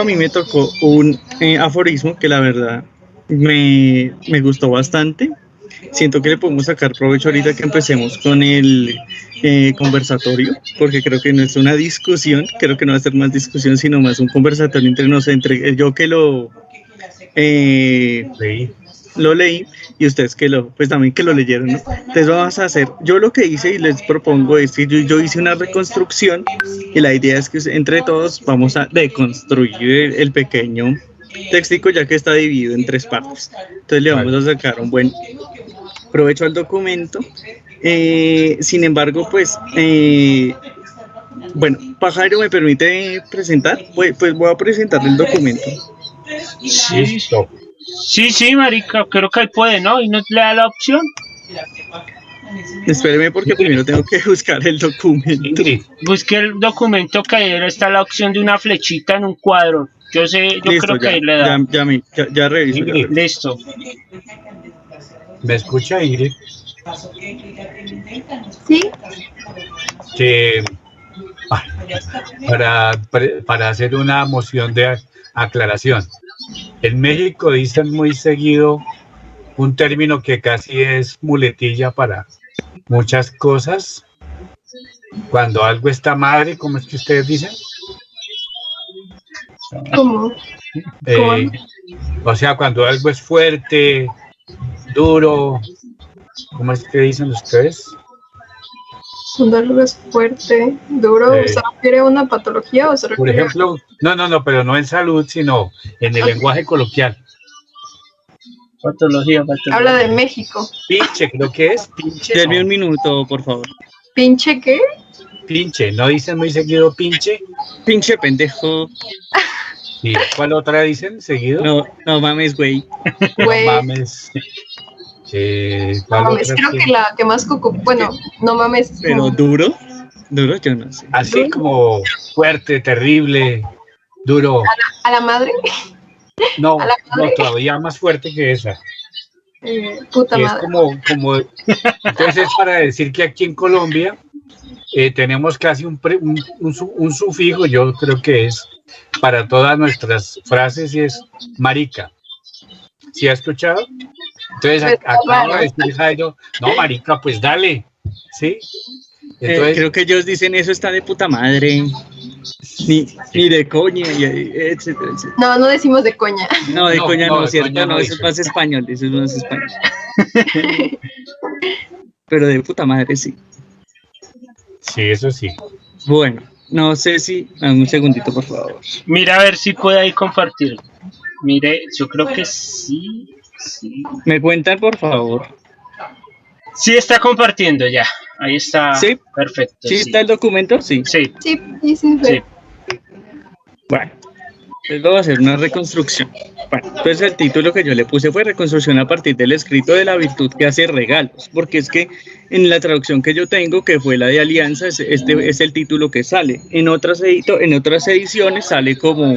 a mí me tocó un aforismo que la verdad me gustó bastante. Siento que le podemos sacar provecho ahorita que empecemos con el conversatorio, porque creo que no es una discusión, creo que no va a ser más discusión, sino más un conversatorio entre nosotros, entre yo que eh, Sí. lo leí y ustedes que pues también que lo leyeron, ¿no? Entonces vamos a hacer, yo lo que hice y les propongo es que yo hice una reconstrucción y la idea es que entre todos vamos a deconstruir el pequeño textico ya que está dividido en tres partes. Entonces le vamos Vale. a sacar un buen provecho al documento. Sin embargo, pues, bueno, Pajario me permite presentar, pues voy a presentar el documento. Sí, Listo. sí, marica, creo que él puede, ¿no? Y no le da la opción. Espéreme porque primero tengo que buscar el documento. Ingrid. Busque el documento que ahí está la opción de una flechita en un cuadro. Yo Listo, creo que ya, ahí le da. ya reviso. Ingrid. Listo. ¿Me escucha, Ingrid? Sí, Que para hacer una moción de aclaración. En México dicen muy seguido un término que casi es muletilla para muchas cosas. Cuando algo está madre, ¿cómo es que ustedes dicen? ¿cómo? O sea, cuando algo es fuerte, duro, ¿cómo es que dicen ustedes? Cuando algo es fuerte, duro, ¿se refiere a una patología o se Por refiere ejemplo, no, pero no en salud, sino en el lenguaje coloquial. Patología. Habla de México. Pinche, creo que es pinche. Denme No. un minuto, por favor. ¿Pinche qué? Pinche, ¿no dicen muy seguido pinche? Pinche pendejo. ¿Y cuál otra dicen seguido? No mames, güey. No Güey. mames. No ¿Cuál mames, otra creo tiene? que la que más bueno, no mames. Pero duro, yo no sé. Así como fuerte, terrible, duro. ¿A la madre? No, ¿A la no, madre? todavía más fuerte que esa. Puta Y es madre. entonces es para decir que aquí en Colombia tenemos casi un sufijo, yo creo que es para todas nuestras frases y es marica. ¿Sí ha escuchado? Entonces acaba de decir Jairo, no, marica, pues dale, ¿sí? Entonces, creo que ellos dicen eso está de puta madre. Ni de coña, etcétera, etcétera. No decimos de coña. No, de coña no, de ¿cierto? coña No, eso es dice. más español, eso es más español. Pero de puta madre sí. Sí, eso sí. Bueno, no sé si... un segundito, por favor. Mira a ver si puede ahí compartir. Mire, yo creo que sí. ¿Me cuentan, por favor? Sí está compartiendo ya. Ahí está. ¿Sí? Perfecto. ¿Sí está el documento? Sí. Sí. Sí. Bueno, les voy a hacer una reconstrucción. Bueno, entonces el título que yo le puse fue Reconstrucción a partir del escrito de la virtud que hace regalos, porque es que en la traducción que yo tengo, que fue la de Alianza, este es el título que sale. En otras ediciones sale como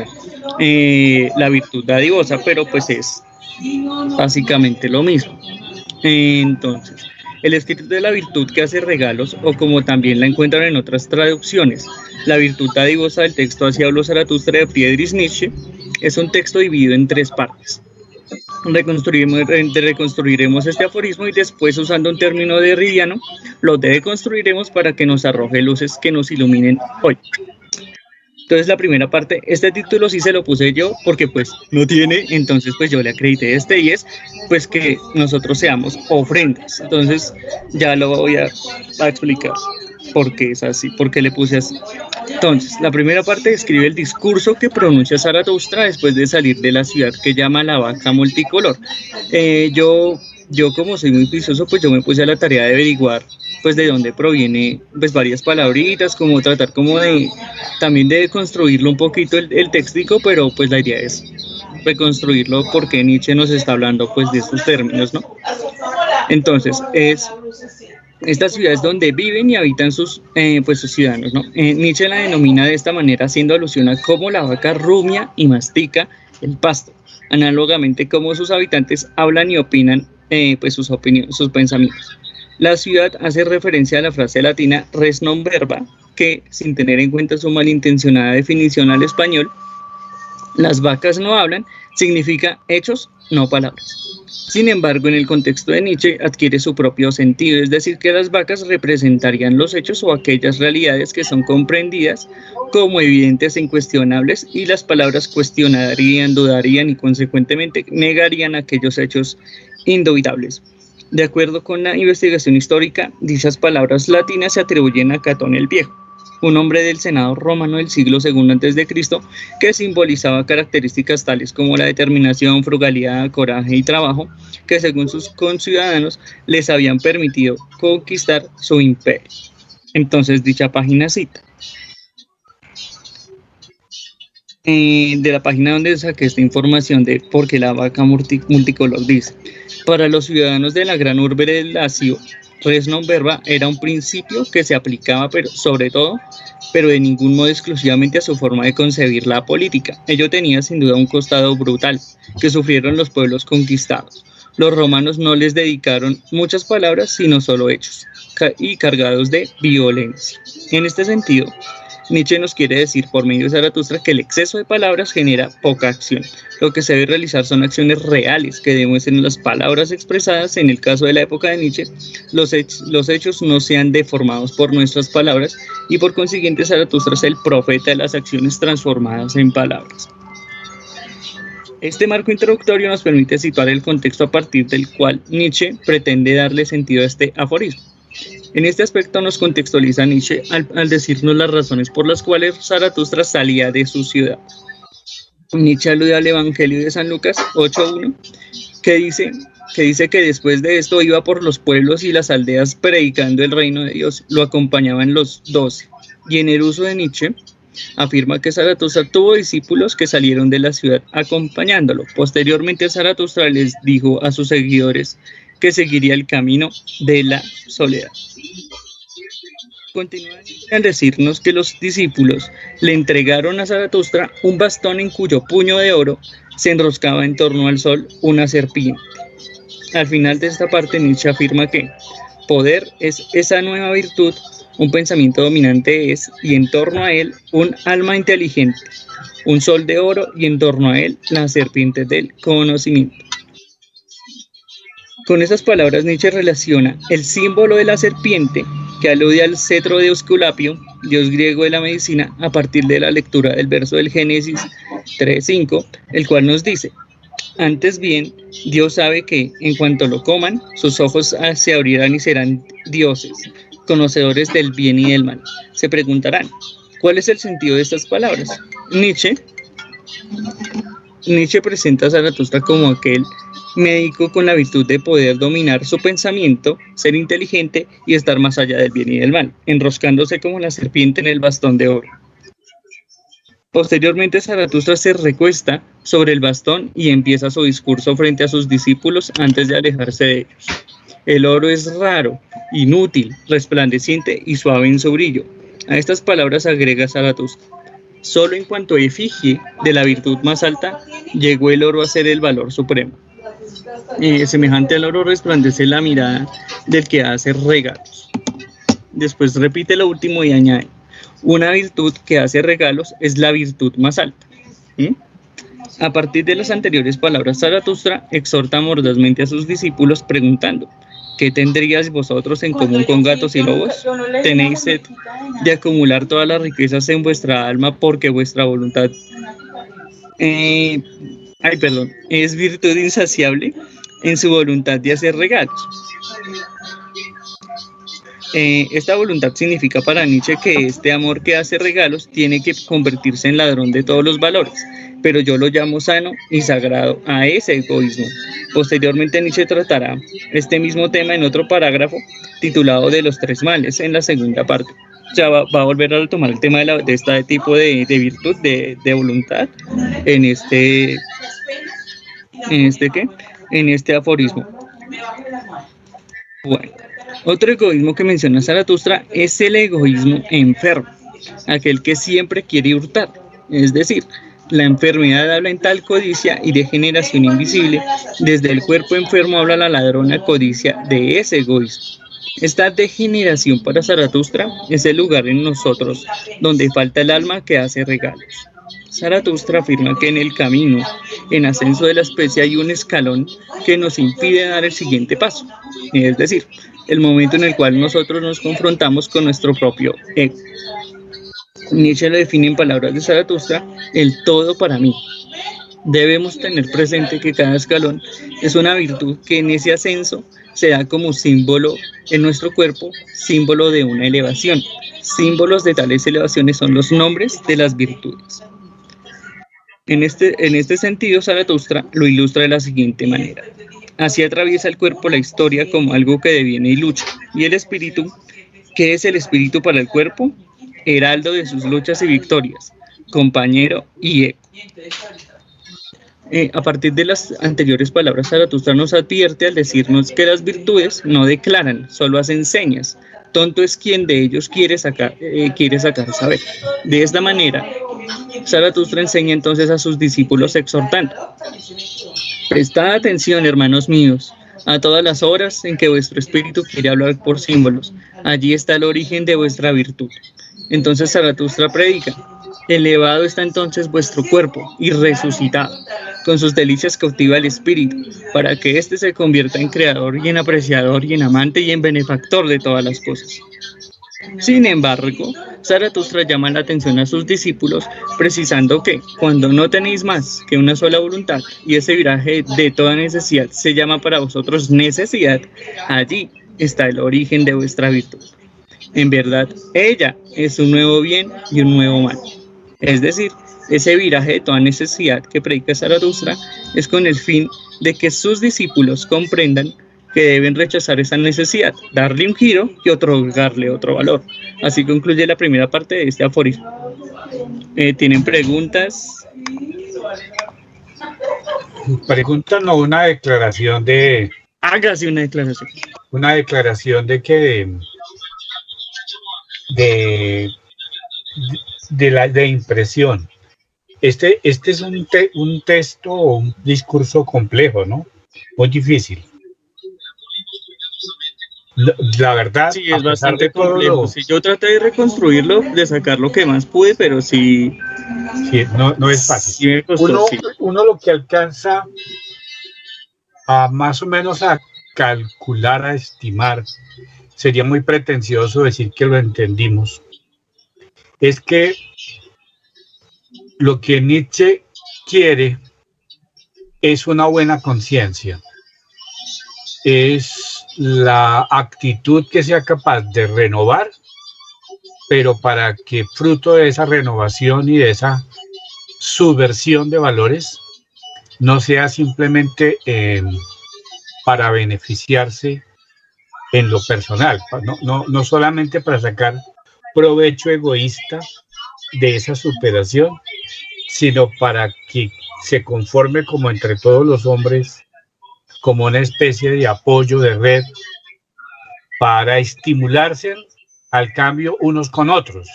la virtud dadivosa, pero pues es básicamente lo mismo. Entonces, el escrito de la virtud que hace regalos, o como también la encuentran en otras traducciones, la virtud dadivosa del texto Así habló Zaratustra de Friedrich Nietzsche, es un texto dividido en tres partes. Reconstruiremos este aforismo y después, usando un término derridiano, lo deconstruiremos para que nos arroje luces que nos iluminen hoy. Entonces la primera parte, este título sí se lo puse yo porque pues no tiene, entonces pues yo le acredité y es pues que nosotros seamos ofrendas. Entonces ya lo voy a explicar por qué es así, por qué le puse así. Entonces, la primera parte describe el discurso que pronuncia Zaratustra después de salir de la ciudad que llama la vaca multicolor. Yo como soy muy juicioso, pues yo me puse a la tarea de averiguar pues de dónde proviene pues varias palabritas, como tratar como de también de construirlo un poquito el técnico, pero pues la idea es reconstruirlo porque Nietzsche nos está hablando pues de estos términos, ¿no? Entonces, esta ciudad es donde viven y habitan sus ciudadanos, ¿no? Nietzsche la denomina de esta manera haciendo alusión a cómo la vaca rumia y mastica el pasto, análogamente como sus habitantes hablan y opinan sus pensamientos. La ciudad hace referencia a la frase latina res non verba, que sin tener en cuenta su malintencionada definición al español, Las vacas no hablan significa hechos, no palabras. Sin embargo, en el contexto de Nietzsche adquiere su propio sentido, es decir, que las vacas representarían los hechos o aquellas realidades que son comprendidas como evidentes e incuestionables, y las palabras cuestionarían, dudarían y consecuentemente negarían aquellos hechos indubitables. De acuerdo con la investigación histórica, dichas palabras latinas se atribuyen a Catón el Viejo, un hombre del Senado romano del siglo II a.C., que simbolizaba características tales como la determinación, frugalidad, coraje y trabajo, que según sus conciudadanos les habían permitido conquistar su imperio. Entonces, dicha página cita. De la página donde saqué esta información de por qué la vaca multicolor dice: para los ciudadanos de la gran urbe del Lacio, res non verba era un principio que se aplicaba pero de ningún modo exclusivamente a su forma de concebir la política. Ello tenía sin duda un costado brutal que sufrieron los pueblos conquistados. Los romanos no les dedicaron muchas palabras, sino solo hechos, y cargados de violencia. En este sentido, Nietzsche nos quiere decir por medio de Zaratustra que el exceso de palabras genera poca acción. Lo que se debe realizar son acciones reales que demuestren las palabras expresadas. En el caso de la época de Nietzsche, los hechos no sean deformados por nuestras palabras, y por consiguiente Zaratustra es el profeta de las acciones transformadas en palabras. Este marco introductorio nos permite situar el contexto a partir del cual Nietzsche pretende darle sentido a este aforismo. En este aspecto nos contextualiza Nietzsche al decirnos las razones por las cuales Zaratustra salía de su ciudad. Nietzsche alude al Evangelio de San Lucas 8:1, que dice que después de esto iba por los pueblos y las aldeas predicando el reino de Dios. Lo acompañaban los 12. Y en el uso de Nietzsche afirma que Zaratustra tuvo discípulos que salieron de la ciudad acompañándolo. Posteriormente, Zaratustra les dijo a sus seguidores que seguiría el camino de la soledad. Continúa al decirnos que los discípulos le entregaron a Zaratustra un bastón en cuyo puño de oro se enroscaba en torno al sol una serpiente. Al final de esta parte, Nietzsche afirma que poder es esa nueva virtud, un pensamiento dominante es, y en torno a él, un alma inteligente, un sol de oro, y en torno a él, la serpiente del conocimiento. Con esas palabras, Nietzsche relaciona el símbolo de la serpiente, que alude al cetro de Esculapio, dios griego de la medicina, a partir de la lectura del verso del Génesis 3:5, el cual nos dice: antes bien, Dios sabe que, en cuanto lo coman, sus ojos se abrirán y serán dioses, conocedores del bien y del mal. Se preguntarán, ¿cuál es el sentido de estas palabras? Nietzsche presenta a Zaratustra como aquel médico con la virtud de poder dominar su pensamiento, ser inteligente y estar más allá del bien y del mal, enroscándose como la serpiente en el bastón de oro. Posteriormente, Zaratustra se recuesta sobre el bastón y empieza su discurso frente a sus discípulos antes de alejarse de ellos. El oro es raro, inútil, resplandeciente y suave en su brillo. A estas palabras agrega Zaratustra: solo en cuanto a efigie de la virtud más alta, llegó el oro a ser el valor supremo. Semejante al oro resplandece la mirada del que hace regalos. Después repite lo último y añade: una virtud que hace regalos es la virtud más alta. A partir de las anteriores palabras, Zaratustra exhorta mordazmente a sus discípulos preguntando: ¿qué tendríais vosotros en común con gatos y lobos? ¿Tenéis sed de acumular todas las riquezas en vuestra alma porque vuestra voluntad es virtud insaciable en su voluntad de hacer regalos? Esta voluntad significa para Nietzsche que este amor que hace regalos tiene que convertirse en ladrón de todos los valores, pero yo lo llamo sano y sagrado a ese egoísmo. Posteriormente, Nietzsche tratará este mismo tema en otro parágrafo titulado De los tres males, en la segunda parte. Ya va a volver a tomar el tema de este tipo de virtud, de voluntad, en este aforismo. Bueno, otro egoísmo que menciona Zaratustra es el egoísmo enfermo, aquel que siempre quiere hurtar, es decir, la enfermedad habla en tal codicia y degeneración invisible. Desde el cuerpo enfermo habla la ladrona codicia de ese egoísmo. Esta degeneración para Zaratustra es el lugar en nosotros donde falta el alma que hace regalos. Zaratustra afirma que en el camino en ascenso de la especie hay un escalón que nos impide dar el siguiente paso, es decir, el momento en el cual nosotros nos confrontamos con nuestro propio ego. Nietzsche lo define en palabras de Zaratustra, el todo para mí. Debemos tener presente que cada escalón es una virtud que en ese ascenso se da como símbolo en nuestro cuerpo, símbolo de una elevación. Símbolos de tales elevaciones son los nombres de las virtudes. En este sentido, Zaratustra lo ilustra de la siguiente manera. Así atraviesa el cuerpo la historia como algo que deviene y lucha. Y el espíritu, ¿qué es el espíritu para el cuerpo? Heraldo de sus luchas y victorias, compañero y eco. A partir de las anteriores palabras, Zaratustra nos advierte al decirnos que las virtudes no declaran, solo hacen señas. Tonto es quien de ellos quiere sacar saber. De esta manera, Zaratustra enseña entonces a sus discípulos exhortando: prestad atención, hermanos míos, a todas las horas en que vuestro espíritu quiere hablar por símbolos. Allí está el origen de vuestra virtud. Entonces Zaratustra predica: elevado está entonces vuestro cuerpo y resucitado. Con sus delicias cautiva el espíritu, para que éste se convierta en creador y en apreciador y en amante y en benefactor de todas las cosas. Sin embargo, Zaratustra llama la atención a sus discípulos, precisando que cuando no tenéis más que una sola voluntad y ese viraje de toda necesidad se llama para vosotros necesidad, allí está el origen de vuestra virtud. En verdad, ella es un nuevo bien y un nuevo mal. Es decir, ese viraje de toda necesidad que predica Zaratustra es con el fin de que sus discípulos comprendan que deben rechazar esa necesidad, darle un giro y otorgarle otro valor. Así concluye la primera parte de este aforismo. ¿Tienen preguntas? Preguntan, no, una declaración de... Hágase una declaración. Una declaración de que... de impresión. Este es un texto o un discurso complejo, ¿no? Muy difícil. La verdad, sí, es bastante complejo. Sí, yo traté de reconstruirlo, de sacar lo que más pude, pero sí. Sí, no es fácil. Sí me costó, uno lo que alcanza a más o menos a calcular, a estimar, sería muy pretencioso decir que lo entendimos. Es que lo que Nietzsche quiere es una buena conciencia, es la actitud que sea capaz de renovar, pero para que fruto de esa renovación y de esa subversión de valores no sea simplemente para beneficiarse en lo personal, no solamente para sacar provecho egoísta de esa superación, sino para que se conforme como entre todos los hombres, como una especie de apoyo, de red, para estimularse al cambio unos con otros.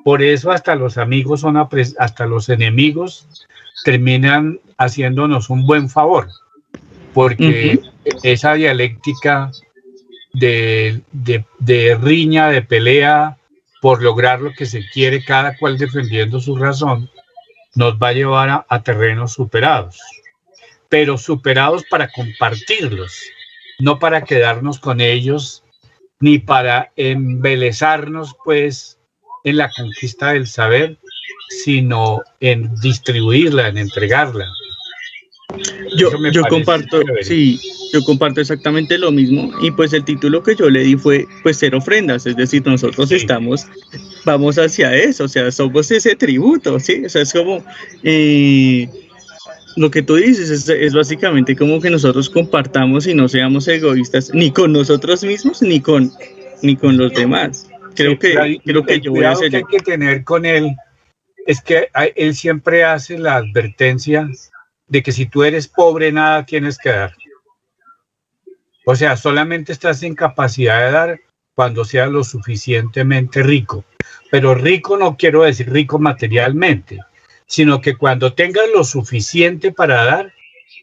Por eso hasta los amigos hasta los enemigos terminan haciéndonos un buen favor, porque esa dialéctica de riña, de pelea por lograr lo que se quiere, cada cual defendiendo su razón, nos va a llevar a terrenos superados, pero superados para compartirlos, no para quedarnos con ellos, ni para embelezarnos pues en la conquista del saber, sino en distribuirla, en entregarla. Yo comparto, sí, yo comparto exactamente lo mismo, y pues el título que yo le di fue pues ser ofrendas, es decir, nosotros vamos hacia eso, o sea, somos ese tributo, ¿sí? O sea, es como lo que tú dices, es básicamente como que nosotros compartamos y no seamos egoístas ni con nosotros mismos ni con los demás. Creo que yo voy a hacer. Que hay que tener con él es que él siempre hace la advertencia de que si tú eres pobre, nada tienes que dar. O sea, solamente estás en capacidad de dar cuando seas lo suficientemente rico. Pero rico no quiero decir rico materialmente, sino que cuando tengas lo suficiente para dar,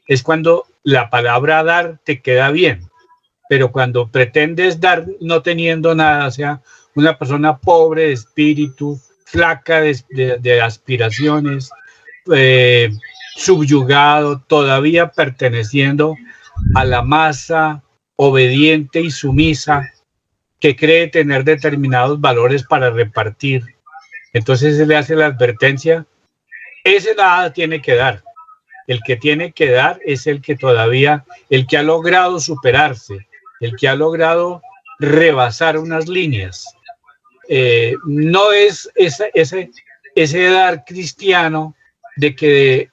es cuando la palabra dar te queda bien. Pero cuando pretendes dar no teniendo nada, o sea, una persona pobre de espíritu, flaca de aspiraciones, subyugado, todavía perteneciendo a la masa obediente y sumisa que cree tener determinados valores para repartir. Entonces se le hace la advertencia, ese nada tiene que dar. El que tiene que dar es el que todavía, el que ha logrado superarse, el que ha logrado rebasar unas líneas. No es ese dar cristiano de que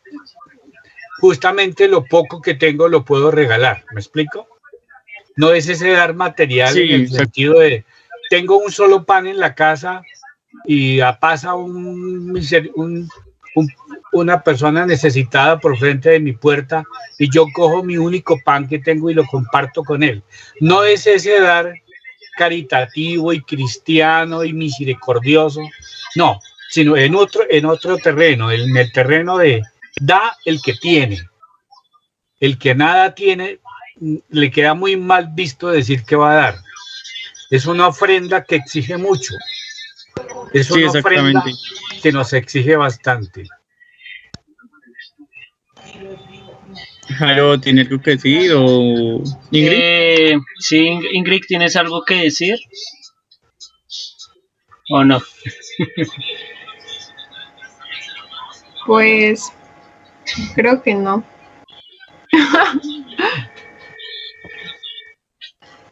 justamente lo poco que tengo lo puedo regalar, ¿me explico? No es ese dar material Sí, en el sentido de tengo un solo pan en la casa y pasa una persona necesitada por frente de mi puerta y yo cojo mi único pan que tengo y lo comparto con él. No es ese dar caritativo y cristiano y misericordioso, no, sino en otro terreno, en el terreno de da el que tiene. El que nada tiene, le queda muy mal visto decir que va a dar. Es una ofrenda que exige mucho. Es una ofrenda que nos exige bastante. Jairo, ¿tiene algo que decir o Ingrid? Sí, Ingrid, ¿tienes algo que decir? ¿O no? Pues creo que no.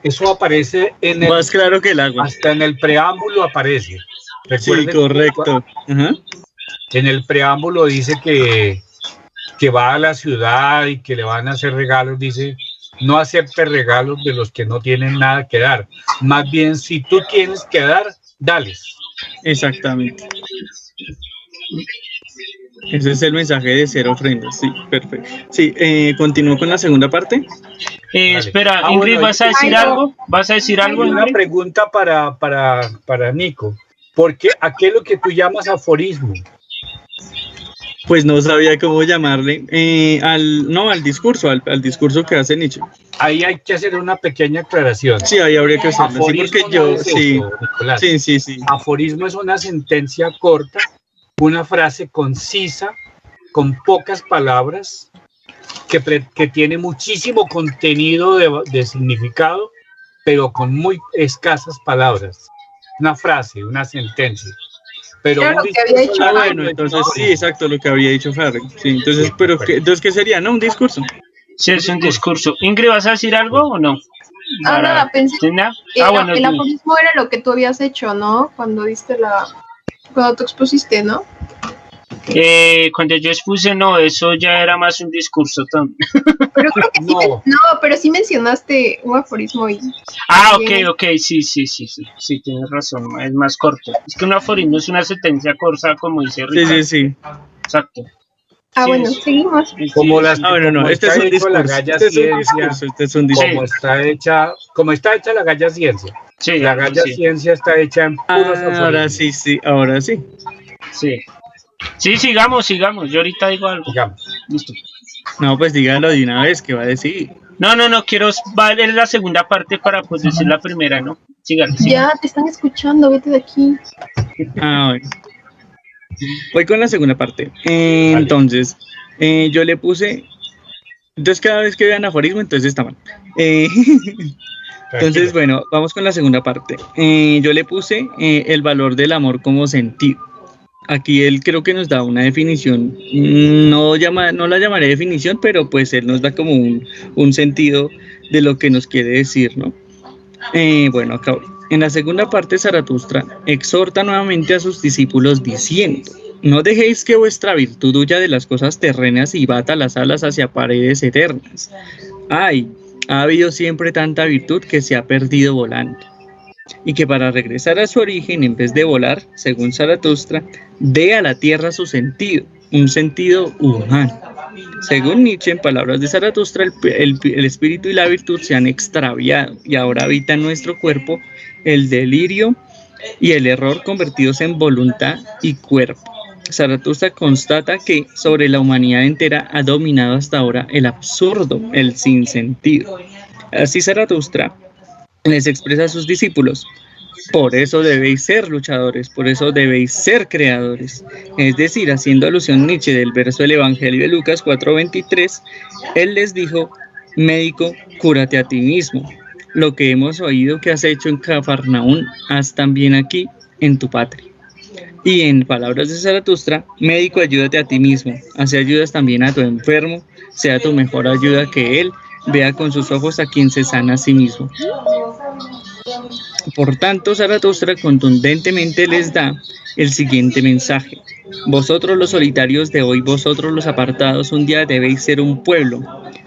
Eso aparece en el, más claro que el agua. Hasta en el preámbulo aparece. Sí, correcto. Ajá. En el preámbulo dice que va a la ciudad y que le van a hacer regalos. Dice, no acepte regalos de los que no tienen nada que dar. Más bien, si tú tienes que dar, dales. Exactamente. Ese es el mensaje de ser ofrendas. Sí, perfecto. Sí, continúo con la segunda parte. Espera, Ah, Ingrid, bueno, ¿vas a decir algo? ¿Vas a decir algo, Una Ingrid? pregunta para Nico. ¿A qué es lo que tú llamas aforismo? Pues no sabía cómo llamarle al discurso, al discurso que hace Nietzsche. Ahí hay que hacer una pequeña aclaración. Sí, ahí habría que hacerlo. Sí, porque Aforismo yo, no es sí, eso, Nicolás. sí. Aforismo es una sentencia corta, una frase concisa, con pocas palabras, que tiene muchísimo contenido de significado, pero con muy escasas palabras. Una frase, una sentencia. Pero Era un lo que había discurso dicho. largo Bueno, no es entonces aforismo. sí, exacto, lo que había dicho Harry. Sí, entonces, Sí, pero perfecto. entonces, ¿qué sería? ¿No? Un discurso. Sí, es un discurso. Ingrid, ¿vas a decir algo o no? Nada, pensé ¿Sí, nada? que Bueno, el aforismo era lo que tú habías hecho, ¿no? Cuando tú expusiste, ¿no? cuando yo expuse, no, eso ya era más un discurso. Pero creo que sí, No. pero sí mencionaste un aforismo y... Ok, sí, tienes razón, es más corto. Es que un aforismo es una sentencia corta, como dice Ricardo. Sí. Exacto. Bueno, seguimos. Como las, bueno, no, como este es está un hecho la discurso. Galla Este es un Ciencia, discurso, este es un discurso. como está hecha la Galla Ciencia. Sí, La Galla sí. Ciencia está hecha en puros aforismos. Ahora sí. Sí, sigamos. Yo ahorita digo algo. Digamos. Listo. No, pues dígalo de una vez, ¿qué va a decir? No, quiero ver la segunda parte para pues decir la primera, ¿no? Sígale. Ya te están escuchando, vete de aquí. Bueno. Voy con la segunda parte. Entonces, yo le puse... Entonces, cada vez que vean aforismo, entonces está mal. Entonces, bueno, vamos con la segunda parte. Yo le puse el valor del amor como sentido. Aquí él creo que nos da una definición, no la llamaré definición, pero pues él nos da como un sentido de lo que nos quiere decir, ¿no? Bueno, acá voy. En la segunda parte, Zaratustra exhorta nuevamente a sus discípulos diciendo: no dejéis que vuestra virtud huya de las cosas terrenas y bata las alas hacia paredes eternas. Ay, ha habido siempre tanta virtud que se ha perdido volando. Y que para regresar a su origen, en vez de volar, según Zaratustra, dé a la tierra su sentido, un sentido humano. Según Nietzsche, en palabras de Zaratustra, el espíritu y la virtud se han extraviado y ahora habita en nuestro cuerpo el delirio y el error convertidos en voluntad y cuerpo. Zaratustra constata que sobre la humanidad entera ha dominado hasta ahora el absurdo, el sinsentido. Así Zaratustra les expresa a sus discípulos: Por eso debéis ser luchadores, por eso debéis ser creadores. Es decir, haciendo alusión Nietzsche del verso del Evangelio de Lucas 4:23, él les dijo, médico, cúrate a ti mismo. Lo que hemos oído que has hecho en Cafarnaún, haz también aquí, en tu patria. Y en palabras de Zaratustra, médico, ayúdate a ti mismo, así ayudas también a tu enfermo, sea tu mejor ayuda que él, vea con sus ojos a quien se sana a sí mismo. Por tanto, Zaratustra contundentemente les da el siguiente mensaje. Vosotros los solitarios de hoy, vosotros los apartados, un día debéis ser un pueblo.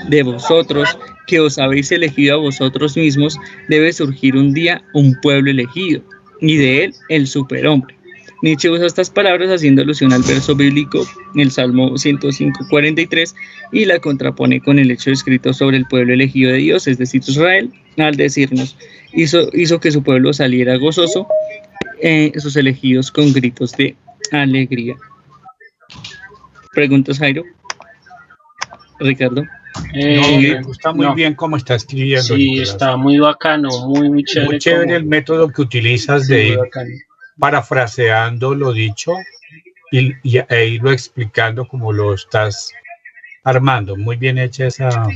De vosotros, que os habéis elegido a vosotros mismos, debe surgir un día un pueblo elegido, y de él el superhombre. Nietzsche usa estas palabras haciendo alusión al verso bíblico en el Salmo 105:43 y la contrapone con el hecho escrito sobre el pueblo elegido de Dios, es decir, Israel, al decirnos, hizo que su pueblo saliera gozoso, sus elegidos con gritos de alegría. ¿Preguntas, Jairo? Ricardo. Me gusta muy bien cómo está escribiendo. Sí, Nicolás. Está muy bacano, muy chévere. Muy chévere el método que utilizas de ir parafraseando lo dicho e irlo explicando como lo estás armando. Muy bien hecha esa.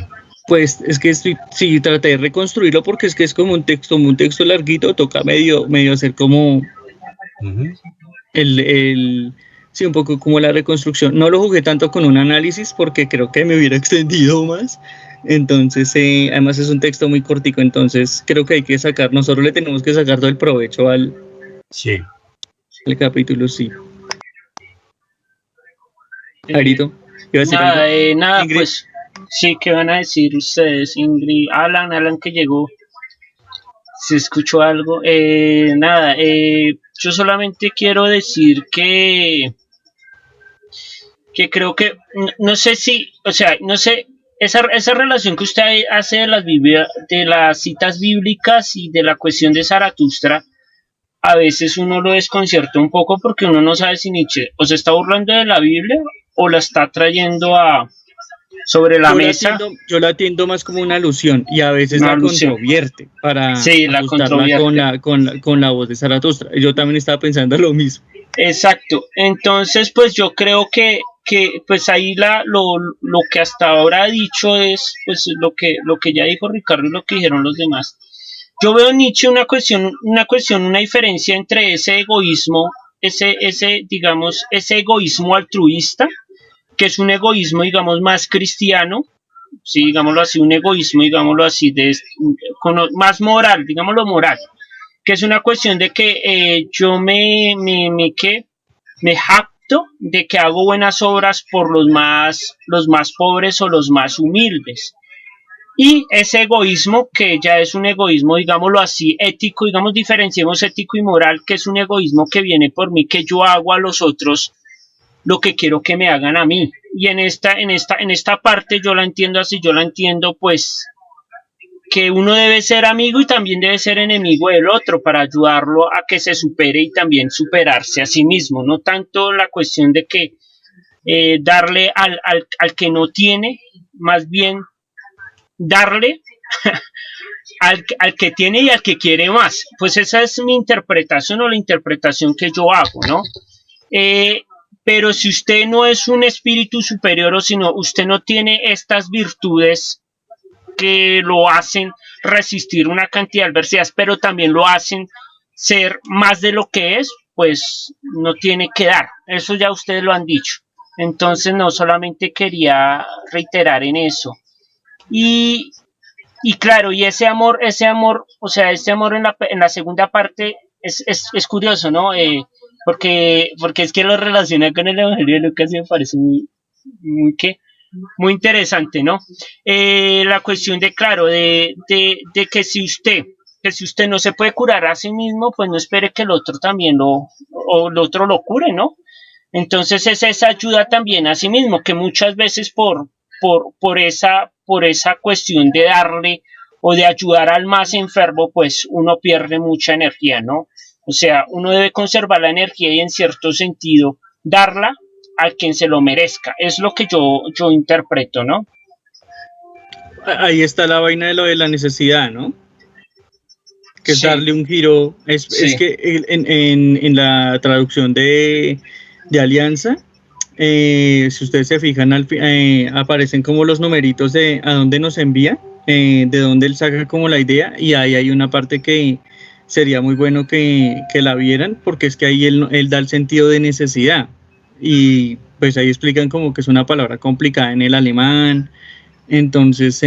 Pues es que sí, traté de reconstruirlo porque es que es como un texto larguito, toca medio hacer como sí, un poco como la reconstrucción. No lo jugué tanto con un análisis porque creo que me hubiera extendido más. Entonces, además es un texto muy cortico, entonces creo que hay que sacar, nosotros le tenemos que sacar todo el provecho al capítulo, sí. Arito, ¿qué iba a decir? Nada, Ingrid. Pues sí, ¿qué van a decir ustedes? Ingrid, Alan que llegó, ¿se escuchó algo? Yo solamente quiero decir que creo que, no sé, esa relación que usted hace de las citas bíblicas y de la cuestión de Zaratustra, a veces uno lo desconcierta un poco porque uno no sabe si Nietzsche o se está burlando de la Biblia o la está trayendo sobre la mesa. Yo la atiendo más como una alusión y a veces la controvierte para ajustarla con la voz de Zaratustra. Yo también estaba pensando lo mismo. Exacto. Entonces, pues yo creo que pues ahí lo que hasta ahora ha dicho es pues lo que ya dijo Ricardo y lo que dijeron los demás. Yo veo en Nietzsche una diferencia entre ese egoísmo, ese egoísmo altruista, que es un egoísmo, digamos, más cristiano, sí, digámoslo así, un egoísmo, digámoslo así, más moral, digámoslo moral, que es una cuestión de que yo me jacto de que hago buenas obras por los más pobres o los más humildes. Y ese egoísmo, que ya es un egoísmo, digámoslo así, ético, digamos, diferenciemos ético y moral, que es un egoísmo que viene por mí, que yo hago a los otros lo que quiero que me hagan a mí. Y en esta parte yo la entiendo así, yo la entiendo pues que uno debe ser amigo y también debe ser enemigo del otro para ayudarlo a que se supere y también superarse a sí mismo. No tanto la cuestión de que darle al que no tiene, más bien darle al que tiene y al que quiere más. Pues esa es mi interpretación o la interpretación que yo hago, ¿no? Pero si usted no es un espíritu superior o si no, usted no tiene estas virtudes que lo hacen resistir una cantidad de adversidades, pero también lo hacen ser más de lo que es, pues no tiene que dar. Eso ya ustedes lo han dicho. Entonces no solamente quería reiterar en eso. Y claro, y ese amor, o sea, ese amor en la segunda parte es curioso, ¿no? Porque es que lo relaciona con el Evangelio de Lucas y me parece muy interesante, ¿no? La cuestión de, claro, de que si usted no se puede curar a sí mismo, pues no espere que el otro también el otro lo cure, ¿no? Entonces es esa ayuda también a sí mismo, que muchas veces por esa cuestión de darle o de ayudar al más enfermo, pues uno pierde mucha energía, ¿no? O sea, uno debe conservar la energía y en cierto sentido darla a quien se lo merezca. Es lo que yo interpreto, ¿no? Ahí está la vaina de lo de la necesidad, ¿no? que es Sí. darle un giro. Es que en la traducción de Alianza, si ustedes se fijan, aparecen como los numeritos de a dónde nos envía, de dónde él saca como la idea, y ahí hay una parte que sería muy bueno que la vieran, porque es que ahí él da el sentido de necesidad, y pues ahí explican como que es una palabra complicada en el alemán, entonces,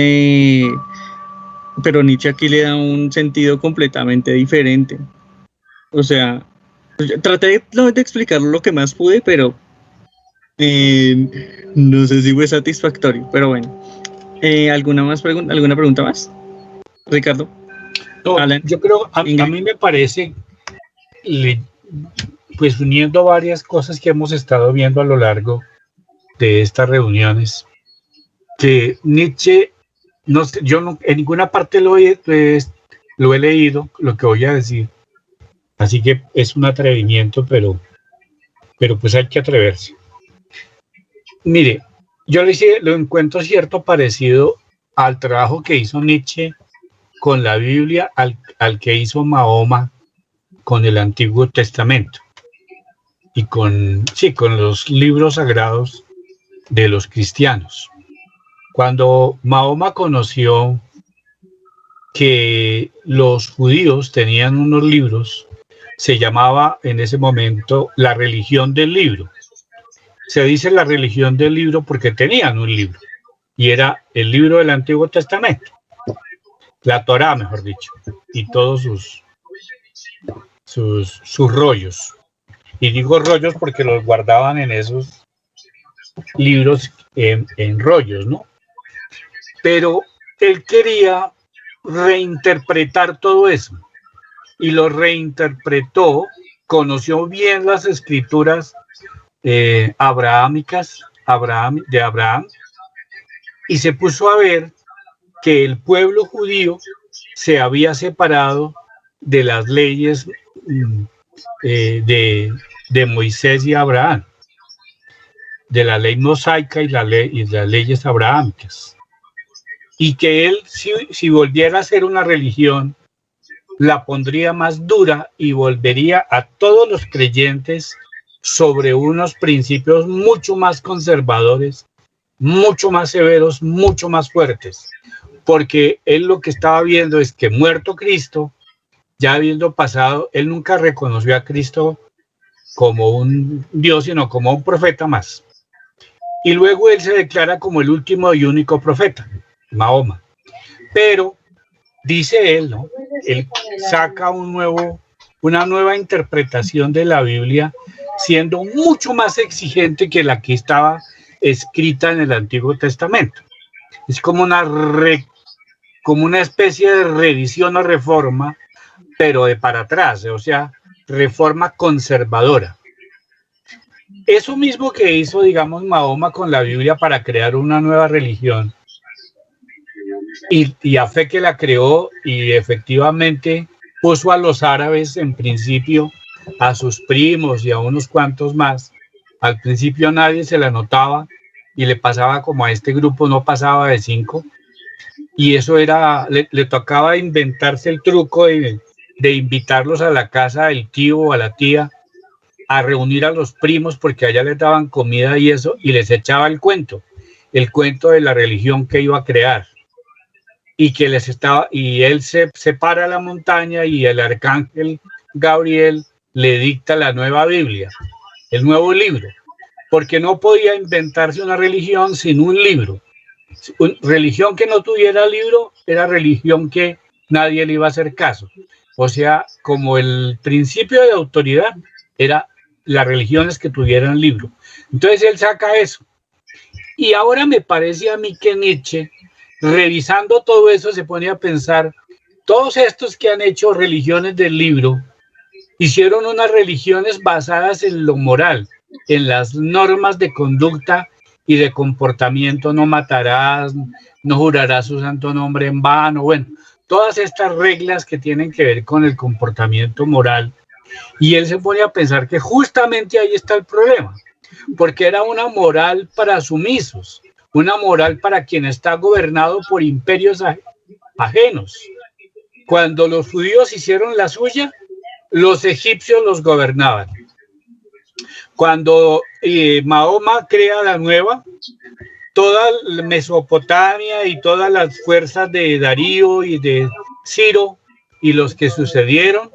pero Nietzsche aquí le da un sentido completamente diferente. O sea, traté de explicar lo que más pude, pero no sé si fue satisfactorio, pero bueno. ¿Alguna pregunta más? Ricardo, No, Alan, yo creo, a Ingrid. mí me parece, pues uniendo varias cosas que hemos estado viendo a lo largo de estas reuniones, que Nietzsche, no sé, yo no, en ninguna parte lo he leído, lo que voy a decir, así que es un atrevimiento, pero pues hay que atreverse. Mire, yo lo encuentro cierto parecido al trabajo que hizo Nietzsche con la Biblia, al que hizo Mahoma con el Antiguo Testamento y con los libros sagrados de los cristianos. Cuando Mahoma conoció que los judíos tenían unos libros, se llamaba en ese momento la religión del libro. Se dice la religión del libro porque tenían un libro, y era el libro del Antiguo Testamento, la Torá, mejor dicho, y todos sus rollos. Y digo rollos porque los guardaban en esos libros en rollos, ¿no? Pero él quería reinterpretar todo eso, y lo reinterpretó, conoció bien las escrituras abrahámicas de Abraham, y se puso a ver que el pueblo judío se había separado de las leyes de Moisés y Abraham, de la ley mosaica y las leyes abrahámicas, y que él, si volviera a ser una religión, la pondría más dura y volvería a todos los creyentes sobre unos principios mucho más conservadores, mucho más severos, mucho más fuertes, porque él lo que estaba viendo es que, muerto Cristo, ya habiendo pasado, él nunca reconoció a Cristo como un Dios, sino como un profeta más. Y luego él se declara como el último y único profeta, Mahoma. Pero dice él, ¿no? Él saca una nueva interpretación de la Biblia, siendo mucho más exigente que la que estaba escrita en el Antiguo Testamento. Es como una especie de revisión o reforma, pero de para atrás, o sea, reforma conservadora. Eso mismo que hizo, digamos, Mahoma con la Biblia para crear una nueva religión, y a fe que la creó, y efectivamente puso a los árabes en principio, a sus primos y a unos cuantos más. Al principio nadie se la notaba, y le pasaba como a este grupo, no pasaba de 5, y eso le tocaba inventarse el truco de invitarlos a la casa del tío o a la tía, a reunir a los primos, porque allá les daban comida y eso, y les echaba el cuento de la religión que iba a crear, y que y él se para a la montaña, y el arcángel Gabriel le dicta la nueva Biblia, el nuevo libro, porque no podía inventarse una religión sin un libro. Religión que no tuviera libro era religión que nadie le iba a hacer caso. O sea, como el principio de autoridad era las religiones que tuvieran libro. Entonces él saca eso. Y ahora me parece a mí que Nietzsche, revisando todo eso, se pone a pensar, todos estos que han hecho religiones del libro, hicieron unas religiones basadas en lo moral, en las normas de conducta y de comportamiento: no matarás, no jurarás su santo nombre en vano, bueno, todas estas reglas que tienen que ver con el comportamiento moral. Y él se pone a pensar que justamente ahí está el problema, porque era una moral para sumisos, una moral para quien está gobernado por imperios ajenos, Cuando los judíos hicieron la suya, los egipcios los gobernaban. Cuando Mahoma crea la nueva, toda Mesopotamia y todas las fuerzas de Darío y de Ciro y los que sucedieron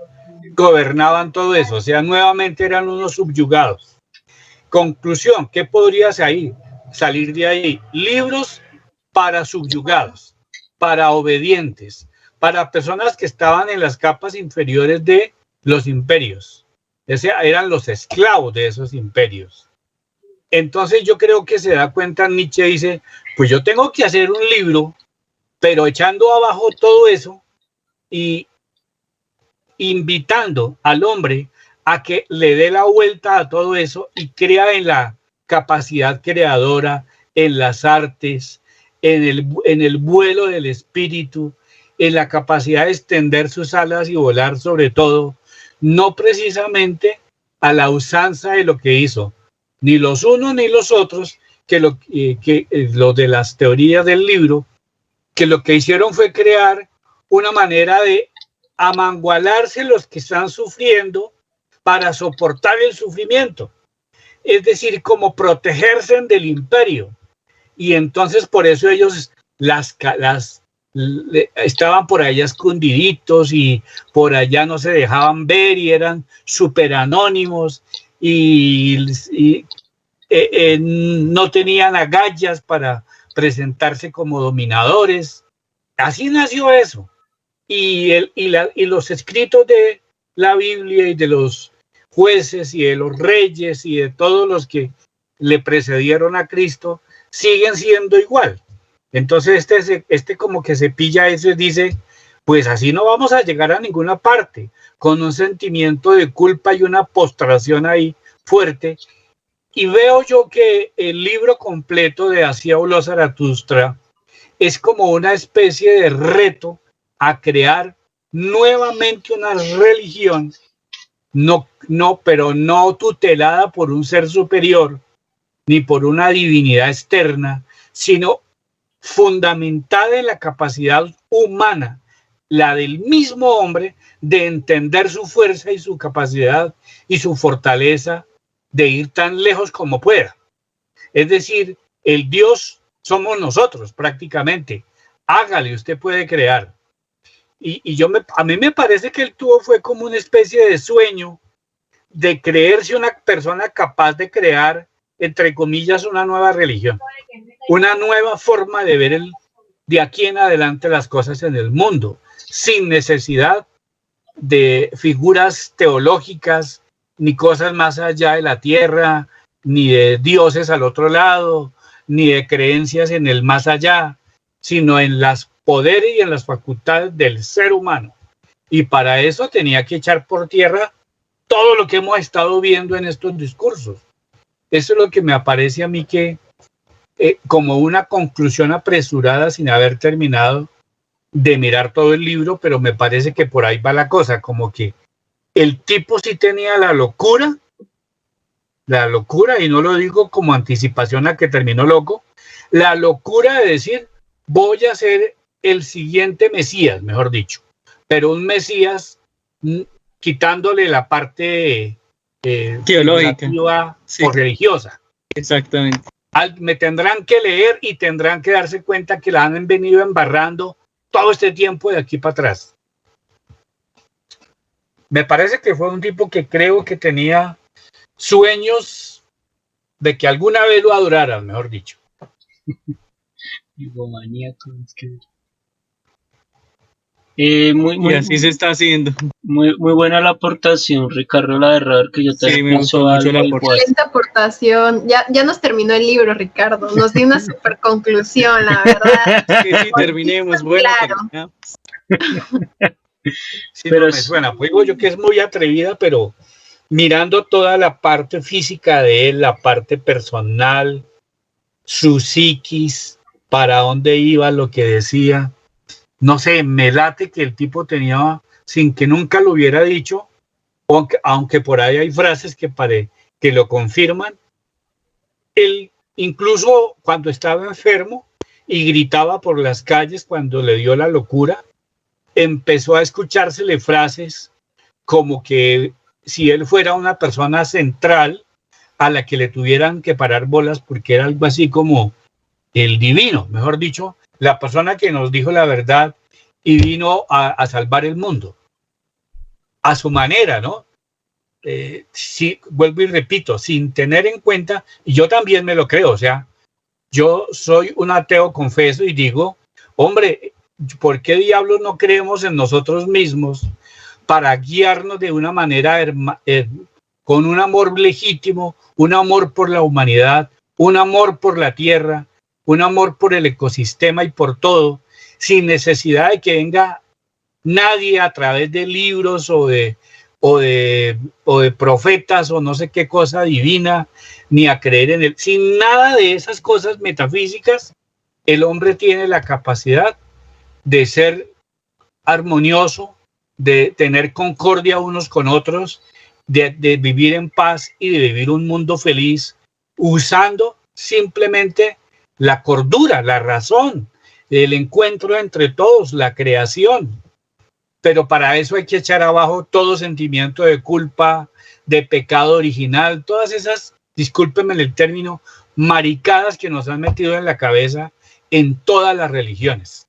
gobernaban todo eso. O sea, nuevamente eran unos subyugados. Conclusión, ¿qué podría salir de ahí? Libros para subyugados, para obedientes, para personas que estaban en las capas inferiores de los imperios. O sea, eran los esclavos de esos imperios. Entonces yo creo que se da cuenta, Nietzsche dice, pues yo tengo que hacer un libro, pero echando abajo todo eso y invitando al hombre a que le dé la vuelta a todo eso y crea en la capacidad creadora, en las artes, en el vuelo del espíritu, en la capacidad de extender sus alas y volar sobre todo, no precisamente a la usanza de lo que hizo ni los unos ni los otros, que lo de las teorías del libro, que lo que hicieron fue crear una manera de amangualarse los que están sufriendo para soportar el sufrimiento, es decir, como protegerse del imperio. Y entonces por eso ellos estaban por allá escondiditos y por allá no se dejaban ver y eran súper anónimos y no tenían agallas para presentarse como dominadores. Así nació eso. Y los escritos de la Biblia y de los jueces y de los reyes y de todos los que le precedieron a Cristo siguen siendo igual. Entonces este como que se pilla eso y dice, pues así no vamos a llegar a ninguna parte, con un sentimiento de culpa y una postración ahí fuerte. Y veo yo que el libro completo de Así habló Zaratustra es como una especie de reto a crear nuevamente una religión, pero no tutelada por un ser superior ni por una divinidad externa, sino fundamentada en la capacidad humana, la del mismo hombre, de entender su fuerza y su capacidad y su fortaleza de ir tan lejos como pueda. Es decir, el Dios somos nosotros prácticamente. Hágale, usted puede crear. A mí me parece que él fue como una especie de sueño de creerse una persona capaz de crear, entre comillas, una nueva religión, una nueva forma de ver de aquí en adelante las cosas en el mundo, sin necesidad de figuras teológicas, ni cosas más allá de la tierra, ni de dioses al otro lado, ni de creencias en el más allá, sino en los poderes y en las facultades del ser humano. Y para eso tenía que echar por tierra todo lo que hemos estado viendo en estos discursos. Eso es lo que me aparece a mí que como una conclusión apresurada sin haber terminado de mirar todo el libro, pero me parece que por ahí va la cosa, como que el tipo sí tenía la locura, y no lo digo como anticipación a que terminó loco, la locura de decir, voy a ser el siguiente Mesías, mejor dicho, pero un Mesías quitándole la parte teológica o religiosa. Exactamente. Me tendrán que leer y tendrán que darse cuenta que la han venido embarrando todo este tiempo de aquí para atrás. Me parece que fue un tipo que creo que tenía sueños de que alguna vez lo adoraran, mejor dicho. Y así se está haciendo. Muy buena la aportación, Ricardo, la verdad que yo también me gustó mucho la aportación. Ya nos terminó el libro, Ricardo. Nos dio una super conclusión, la verdad. Sí, terminemos. Bueno, claro. Sí, pero no me suena. Pues digo yo que es muy atrevida, pero mirando toda la parte física de él, la parte personal, su psiquis, para dónde iba, lo que decía, no sé, me late que el tipo tenía, sin que nunca lo hubiera dicho, aunque por ahí hay frases que lo confirman, él incluso cuando estaba enfermo y gritaba por las calles cuando le dio la locura, empezó a escuchársele frases como que si él fuera una persona central a la que le tuvieran que parar bolas porque era algo así como el divino, mejor dicho, la persona que nos dijo la verdad y vino a salvar el mundo a su manera, ¿no? Sí, vuelvo y repito, sin tener en cuenta, y yo también me lo creo, o sea, yo soy un ateo, confeso, y digo, hombre, ¿por qué diablos no creemos en nosotros mismos para guiarnos de una manera con un amor legítimo, un amor por la humanidad, un amor por la tierra, un amor por el ecosistema y por todo, sin necesidad de que venga nadie a través de libros o de profetas o no sé qué cosa divina, ni a creer en él? Sin nada de esas cosas metafísicas, el hombre tiene la capacidad de ser armonioso, de tener concordia unos con otros, de vivir en paz y de vivir un mundo feliz, usando simplemente la cordura, la razón, el encuentro entre todos, la creación. Pero para eso hay que echar abajo todo sentimiento de culpa, de pecado original, todas esas, discúlpenme el término, maricadas que nos han metido en la cabeza en todas las religiones.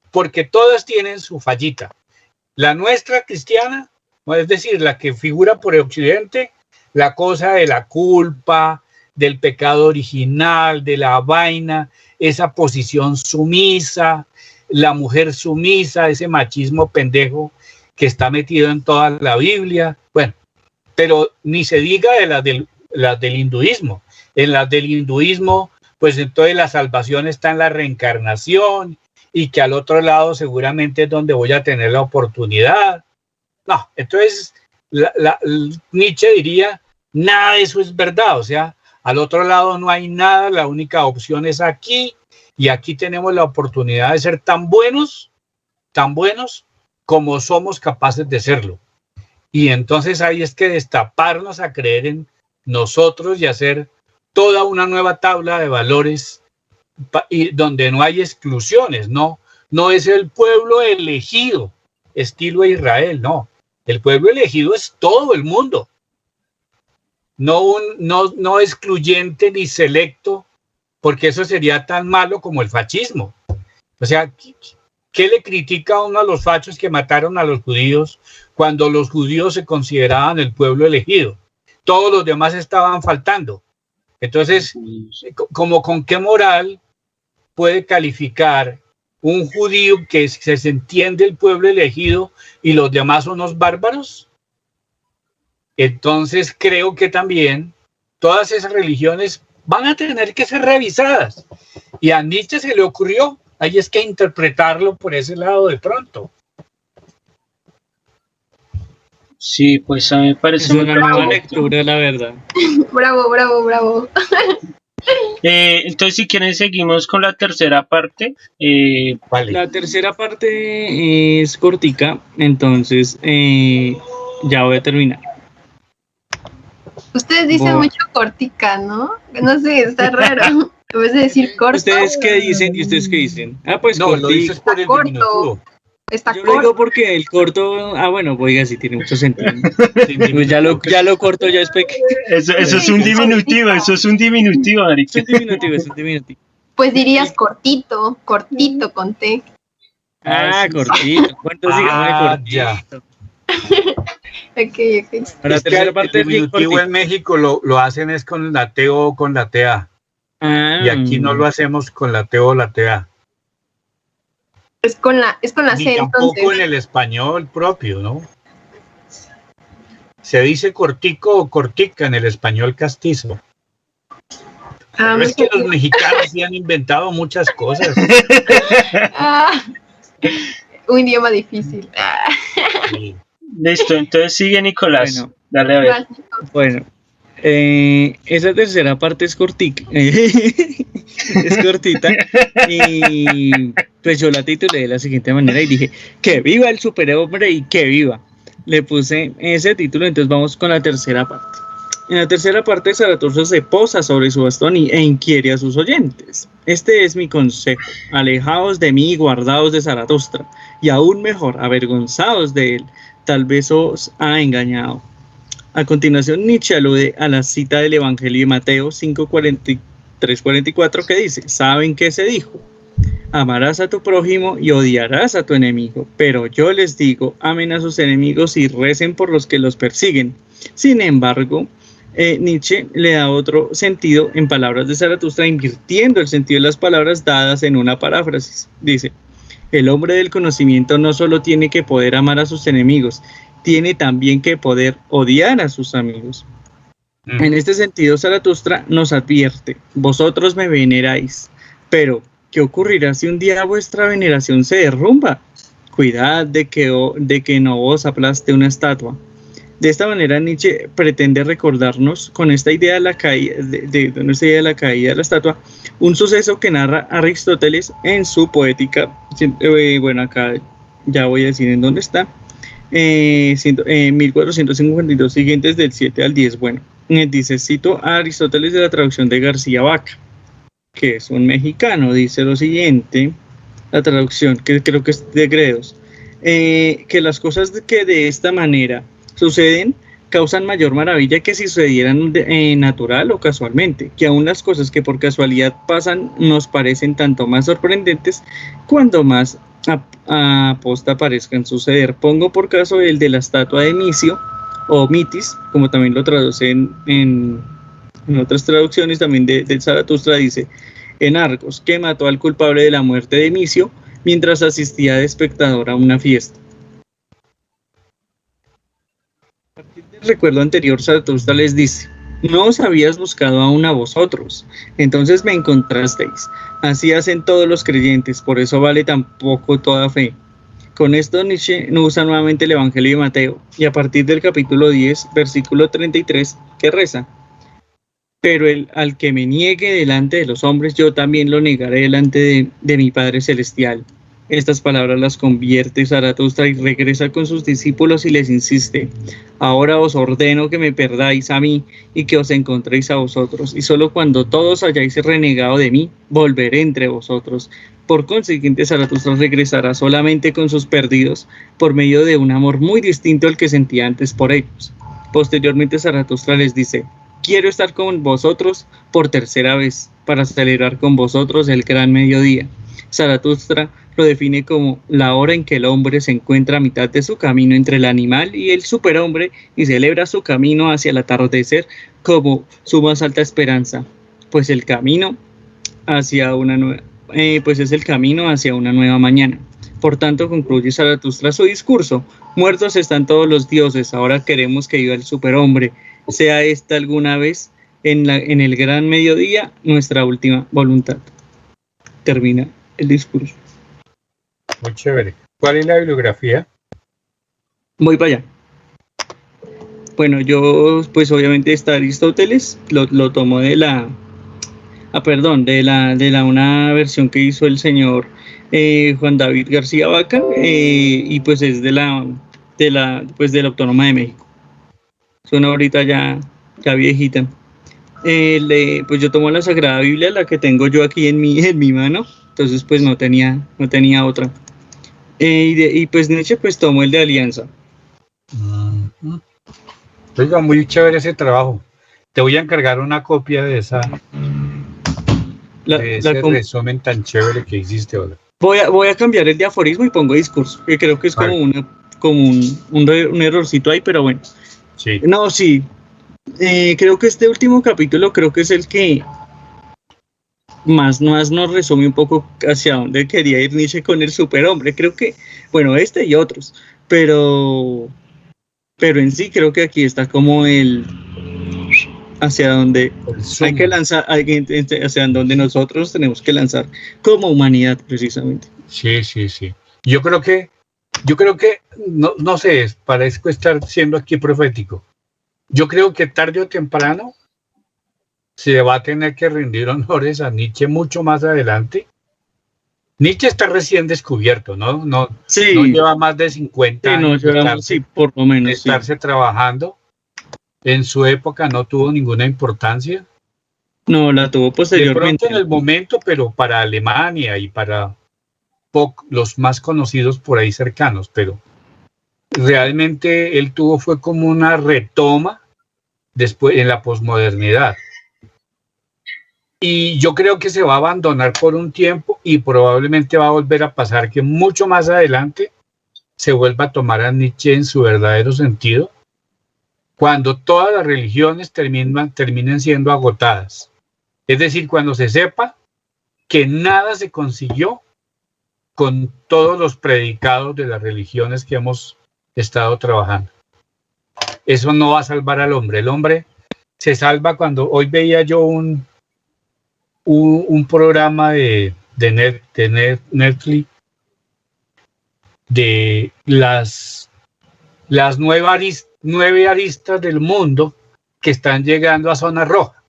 Porque todas tienen su fallita. La nuestra cristiana, es decir, la que figura por el occidente, la cosa de la culpa, del pecado original, de la vaina, esa posición sumisa, la mujer sumisa, ese machismo pendejo que está metido en toda la Biblia. Bueno, pero ni se diga de las del hinduismo. En las del hinduismo, pues entonces la salvación está en la reencarnación y que al otro lado seguramente es donde voy a tener la oportunidad. No, entonces Nietzsche diría, nada de eso es verdad, o sea, al otro lado no hay nada, la única opción es aquí, y aquí tenemos la oportunidad de ser tan buenos como somos capaces de serlo. Y entonces ahí es que destaparnos a creer en nosotros y hacer toda una nueva tabla de valores y donde no hay exclusiones, no es el pueblo elegido, estilo Israel, no. El pueblo elegido es todo el mundo, no excluyente ni selecto, porque eso sería tan malo como el fascismo. O sea, ¿qué le critica a uno a los fachos que mataron a los judíos cuando los judíos se consideraban el pueblo elegido? Todos los demás estaban faltando. Entonces, ¿como con qué moral puede calificar un judío que se entiende el pueblo elegido y los demás son unos bárbaros? Entonces creo que también todas esas religiones van a tener que ser revisadas. Y a Nietzsche se le ocurrió, ahí es que interpretarlo por ese lado de pronto. Sí, pues a mí me parece es una nueva lectura, la verdad. Bravo. Entonces, si quieren, seguimos con la tercera parte. Vale. La tercera parte es cortica, entonces ya voy a terminar. Ustedes dicen mucho cortica, ¿no? No sé, está raro. En vez de decir corto. ¿Ustedes qué dicen y ustedes qué dicen? Ah, pues no, cortica. lo dices por el diminutivo. Está Yo corto. lo digo porque el corto, bueno, oiga, sí tiene mucho sentido. Pues ya lo corto ya es pequeño. Eso es un diminutivo, marica. Es un diminutivo. Pues dirías cortito con T. Cortito. ¿Cuántos digamos cortito? Ya. Okay. Para Es la que tercera el parte es bien diminutivo cortito. en México lo hacen es con la T o con la TA. Y aquí no lo hacemos con la T o la TA. Es con la Ni C, tampoco entonces. en el español propio, ¿no? Se dice cortico o cortica en el español castizo. Pero es que los mexicanos sí han inventado muchas cosas. Un idioma difícil. Sí. Listo, entonces sigue Nicolás. Bueno. Dale a ver. Bueno, esa tercera parte es cortica. Es cortita. Y pues yo la titulé de la siguiente manera y dije, ¡que viva el superhombre y que viva! Le puse ese título, entonces vamos con la tercera parte. En la tercera parte, Zaratustra se posa sobre su bastón e inquiere a sus oyentes. Este es mi consejo: alejaos de mí y guardaos de Zaratustra, y aún mejor, avergonzaos de él, tal vez os ha engañado. A continuación, Nietzsche alude a la cita del Evangelio de Mateo 5:43-44 que dice: ¿saben qué se dijo? Amarás a tu prójimo y odiarás a tu enemigo, pero yo les digo, amen a sus enemigos y recen por los que los persiguen. Sin embargo, Nietzsche le da otro sentido en palabras de Zaratustra, invirtiendo el sentido de las palabras dadas en una paráfrasis. Dice: el hombre del conocimiento no solo tiene que poder amar a sus enemigos, tiene también que poder odiar a sus amigos. En este sentido, Zaratustra nos advierte: vosotros me veneráis, pero ¿qué ocurrirá si un día vuestra veneración se derrumba? Cuidad de que no os aplaste una estatua. De esta manera, Nietzsche pretende recordarnos con esta idea de la caída de la estatua, un suceso que narra Aristóteles en su Poética. Bueno, acá ya voy a decir en dónde está. 1452 siguientes, del 7 al 10. Bueno, dice: cito a Aristóteles de la traducción de García Vaca, que es un mexicano. Dice lo siguiente, la traducción, que creo que es de Gredos: que las cosas que de esta manera suceden causan mayor maravilla que si sucedieran natural o casualmente, que aún las cosas que por casualidad pasan nos parecen tanto más sorprendentes cuando más aposta parezcan suceder. Pongo por caso el de la estatua de Micio, o Mitis, como también lo traducen en otras traducciones también del Zaratustra. Dice: en Argos, que mató al culpable de la muerte de Micio mientras asistía de espectador a una fiesta. A partir del recuerdo anterior, Zaratustra les dice: no os habías buscado aún a vosotros, entonces me encontrasteis. Así hacen todos los creyentes, por eso vale tan poco toda fe. Con esto, Nietzsche usa nuevamente el Evangelio de Mateo, y a partir del capítulo 10, versículo 33, que reza: pero al que me niegue delante de los hombres, yo también lo negaré delante de mi Padre Celestial. Estas palabras las convierte Zaratustra y regresa con sus discípulos y les insiste: ahora os ordeno que me perdáis a mí y que os encontréis a vosotros, y solo cuando todos hayáis renegado de mí, volveré entre vosotros. Por consiguiente, Zaratustra regresará solamente con sus perdidos por medio de un amor muy distinto al que sentía antes por ellos. Posteriormente, Zaratustra les dice: quiero estar con vosotros por tercera vez, para celebrar con vosotros el gran mediodía. Zaratustra lo define como la hora en que el hombre se encuentra a mitad de su camino entre el animal y el superhombre y celebra su camino hacia el atardecer como su más alta esperanza, pues es el camino hacia una nueva mañana. Por tanto, concluye Zaratustra su discurso: muertos están todos los dioses, ahora queremos que viva el superhombre, sea esta alguna vez en el gran mediodía nuestra última voluntad. Termina el discurso. Muy chévere. ¿Cuál es la bibliografía? Voy para allá. Bueno, yo pues obviamente está Aristóteles, lo tomo de una versión que hizo el señor Juan David García Vaca, y pues es de la Autónoma de México. Es una ahorita ya viejita. Pues yo tomo la Sagrada Biblia, la que tengo yo aquí en mi mano, entonces pues no tenía otra. Y pues Nietzsche pues tomó el de Alianza. Oiga, muy chévere ese trabajo. Te voy a encargar una copia de ese resumen tan chévere que hiciste ahora. Voy a cambiar el de aforismo y pongo discurso, que creo que es como un errorcito ahí, pero bueno. Sí. No, sí. Creo que este último capítulo es el que más nos resume un poco hacia dónde quería ir Nietzsche con el superhombre. Creo que, bueno, este y otros, pero en sí creo que aquí está como hacia donde hay que lanzar, hacia donde nosotros tenemos que lanzar como humanidad, precisamente. Sí. Yo creo que no sé, parezco estar siendo aquí profético. Yo creo que tarde o temprano se va a tener que rendir honores a Nietzsche mucho más adelante. Nietzsche está recién descubierto, ¿no? No lleva más de 50 años por lo menos, estarse trabajando. en su época no tuvo ninguna importancia. No, la tuvo De posteriormente. pronto en el momento, pero para Alemania y para los más conocidos por ahí cercanos, pero realmente él fue como una retoma después en la posmodernidad. Y yo creo que se va a abandonar por un tiempo y probablemente va a volver a pasar que mucho más adelante se vuelva a tomar a Nietzsche en su verdadero sentido, cuando todas las religiones terminen siendo agotadas. Es decir, cuando se sepa que nada se consiguió con todos los predicados de las religiones que hemos estado trabajando. Eso no va a salvar al hombre. El hombre se salva cuando... Hoy veía yo un programa de Netflix de las 9 aristas del mundo que están llegando a zona roja.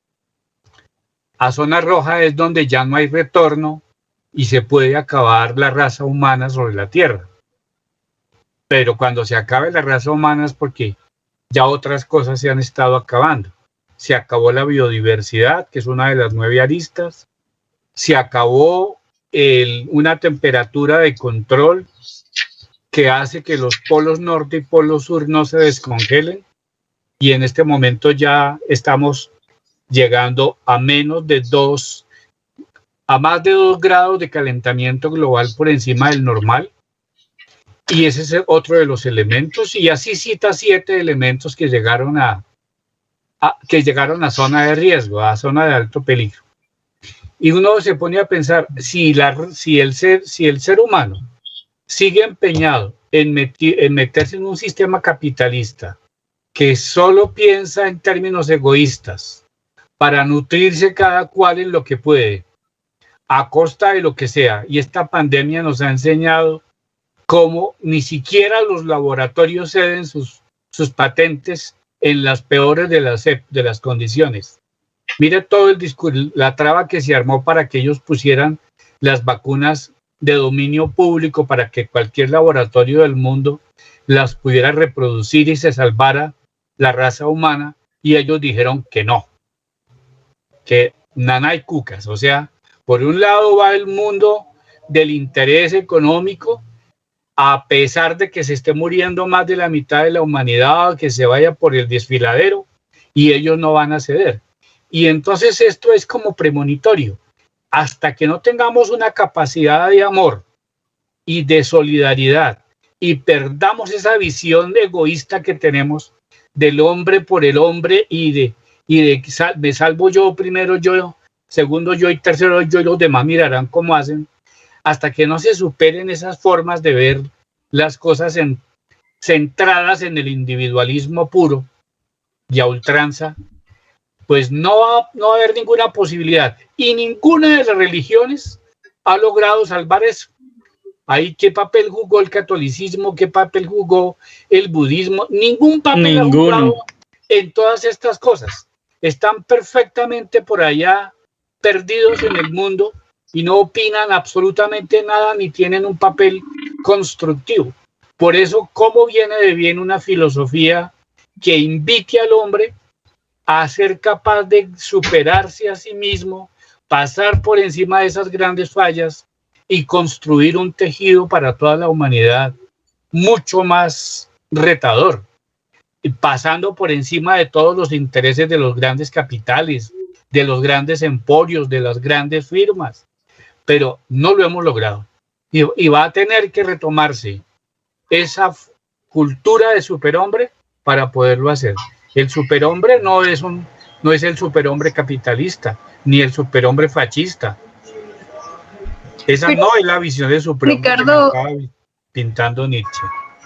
A zona roja es donde ya no hay retorno y se puede acabar la raza humana sobre la Tierra. Pero cuando se acabe la raza humana es porque ya otras cosas se han estado acabando. Se acabó la biodiversidad, que es una de las 9 aristas. Se acabó una temperatura de control que hace que los polos norte y polos sur no se descongelen. Y en este momento ya estamos llegando a más de 2 grados de calentamiento global por encima del normal. Y ese es otro de los elementos. Y así cita 7 elementos que llegaron a zona de riesgo, a zona de alto peligro. Y uno se pone a pensar, si el ser humano sigue empeñado en meterse en un sistema capitalista que solo piensa en términos egoístas para nutrirse cada cual en lo que puede, a costa de lo que sea, y esta pandemia nos ha enseñado cómo ni siquiera los laboratorios ceden sus patentes en las peores de las condiciones. Mire todo el discurso, la traba que se armó para que ellos pusieran las vacunas de dominio público para que cualquier laboratorio del mundo las pudiera reproducir y se salvara la raza humana, y ellos dijeron que no, que nana y cucas. O sea, por un lado va el mundo del interés económico, a pesar de que se esté muriendo más de la mitad de la humanidad, que se vaya por el desfiladero, y ellos no van a ceder. Y entonces esto es como premonitorio. Hasta que no tengamos una capacidad de amor y de solidaridad y perdamos esa visión egoísta que tenemos del hombre por el hombre y de me salvo yo, primero yo, segundo yo y tercero yo, y los demás mirarán cómo hacen, hasta que no se superen esas formas de ver las cosas centradas en el individualismo puro y a ultranza, pues no va a haber ninguna posibilidad. Y ninguna de las religiones ha logrado salvar eso. Ahí, ¿qué papel jugó el catolicismo? ¿Qué papel jugó el budismo? Ningún papel ha jugado en todas estas cosas. Están perfectamente por allá perdidos en el mundo y no opinan absolutamente nada ni tienen un papel constructivo. Por eso, ¿cómo viene de bien una filosofía que invite al hombre a ser capaz de superarse a sí mismo, pasar por encima de esas grandes fallas y construir un tejido para toda la humanidad mucho más retador, pasando por encima de todos los intereses de los grandes capitales, de los grandes emporios, de las grandes firmas? Pero no lo hemos logrado y va a tener que retomarse esa cultura de superhombre para poderlo hacer. El superhombre no es el superhombre capitalista ni el superhombre fascista. Esa pero, no es la visión de superhombre, Ricardo, que me estaba pintando Nietzsche.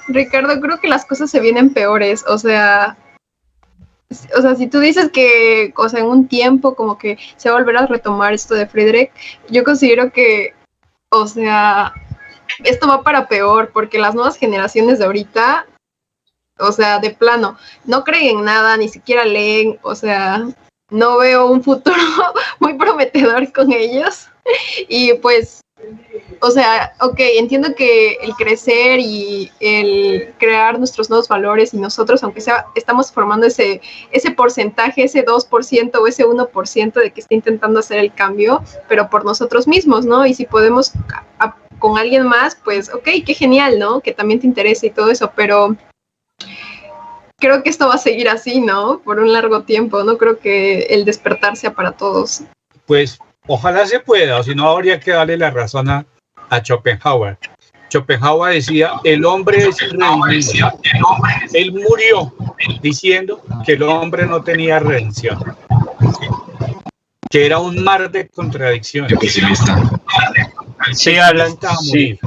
Ricardo, creo que las cosas se vienen peores. O sea, si tú dices que, o sea, en un tiempo como que se va a volver a retomar esto de Friedrich, yo considero que, o sea, esto va para peor, porque las nuevas generaciones de ahorita, o sea, de plano, no creen en nada, ni siquiera leen, o sea, no veo un futuro muy prometedor con ellos. Y pues o sea, ok, entiendo que el crecer y el crear nuestros nuevos valores y nosotros, aunque sea, estamos formando ese porcentaje, ese 2% o ese 1% de que está intentando hacer el cambio, pero por nosotros mismos, ¿no? Y si podemos con alguien más, pues, ok, qué genial, ¿no? Que también te interese y todo eso, pero creo que esto va a seguir así, ¿no? Por un largo tiempo, no creo que el despertar sea para todos. Pues ojalá se pueda, o si no habría que darle la razón a Schopenhauer. Schopenhauer decía, el hombre es irredimible. Él murió diciendo que el hombre no tenía redención, que era un mar de contradicciones. Qué pesimista. Sí, Alan, sí.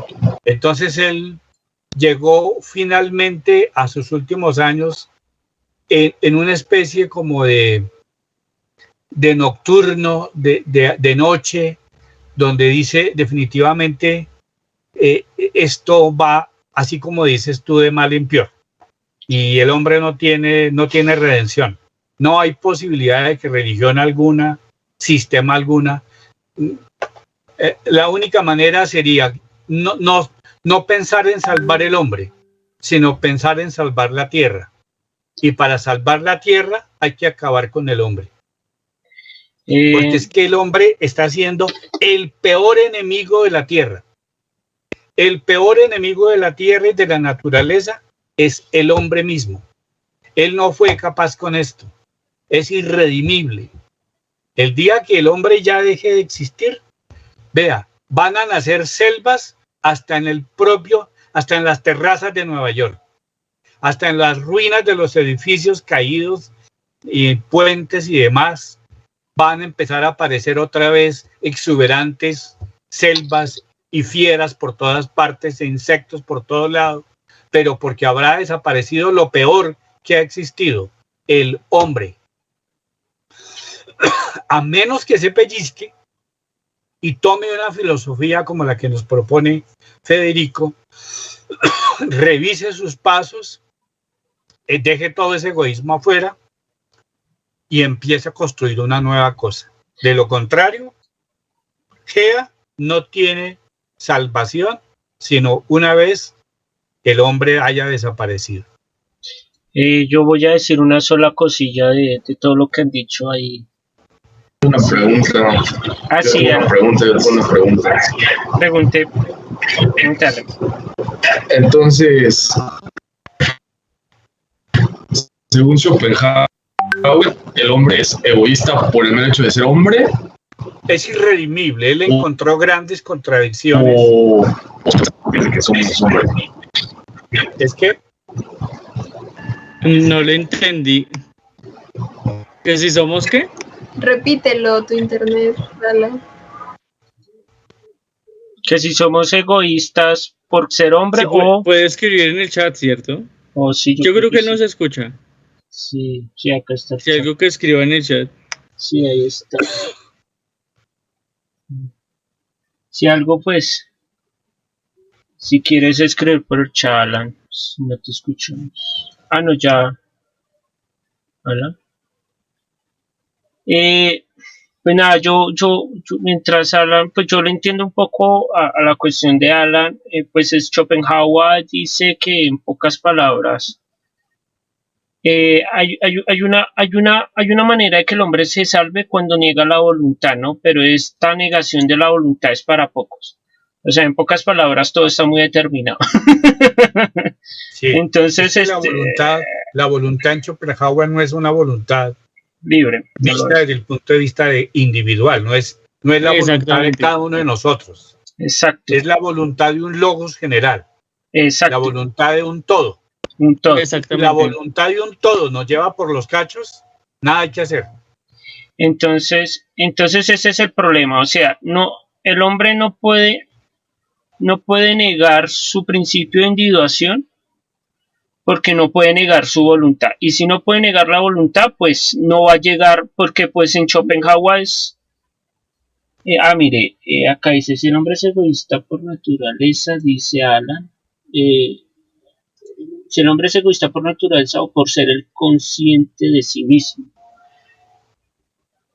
Entonces él llegó finalmente a sus últimos años en una especie como de nocturno, de noche, donde dice definitivamente esto va, así como dices tú, de mal en peor. Y el hombre no tiene redención. No hay posibilidad de que religión alguna, sistema alguna, la única manera sería no pensar en salvar el hombre, sino pensar en salvar la tierra. Y para salvar la tierra hay que acabar con el hombre. Porque es que el hombre está siendo el peor enemigo de la tierra. El peor enemigo de la tierra y de la naturaleza es el hombre mismo. Él no fue capaz con esto. Es irredimible. El día que el hombre ya deje de existir, vea, van a nacer selvas hasta en las terrazas de Nueva York, hasta en las ruinas de los edificios caídos y puentes y demás. Van a empezar a aparecer otra vez exuberantes selvas y fieras por todas partes e insectos por todos lados, pero porque habrá desaparecido lo peor que ha existido, el hombre. A menos que se pellizque y tome una filosofía como la que nos propone Federico, revise sus pasos, deje todo ese egoísmo afuera y empiece a construir una nueva cosa. De lo contrario, Gea no tiene salvación, sino una vez que el hombre haya desaparecido. Yo voy a decir una sola cosilla de todo lo que han dicho ahí. Una pregunta. Sí, una pregunta. Pregúntale. Entonces, según Schopenhauer, el hombre es egoísta por el mero hecho de ser hombre. Es irredimible. Él encontró grandes contradicciones. O que somos hombres. Es que no le entendí. ¿Que si somos qué? Repítelo, tu internet, dale. Que si somos egoístas por ser hombre Sí, o... puede escribir en el chat, ¿cierto? O sí, yo creo que sí. no se escucha. Sí, acá está. Si algo que escriba en el chat. Sí, ahí está. Si algo, pues, si quieres escribir por el chat, Alan, pues, no te escuchamos. No, ya. Hola. Pues nada, yo mientras Alan, pues yo le entiendo un poco a la cuestión de Alan, pues es Schopenhauer dice que en pocas palabras hay una manera de que el hombre se salve cuando niega la voluntad, ¿no? Pero esta negación de la voluntad es para pocos. O sea, en pocas palabras todo está muy determinado. Sí, entonces es que la voluntad en Schopenhauer no es una voluntad libre, vista desde el punto de vista individual, no es la voluntad de cada uno de nosotros. Exacto. Es la voluntad de un logos general. Exacto. La voluntad de un todo. Un todo. Exactamente. La voluntad de un todo nos lleva por los cachos, nada hay que hacer. Entonces ese es el problema, o sea, el hombre no puede negar su principio de individuación porque no puede negar su voluntad, y si no puede negar la voluntad, pues no va a llegar, porque pues en Schopenhauer es mire, acá dice, si el hombre es egoísta por naturaleza, dice Alan, si el hombre es egoísta por naturaleza o por ser el consciente de sí mismo.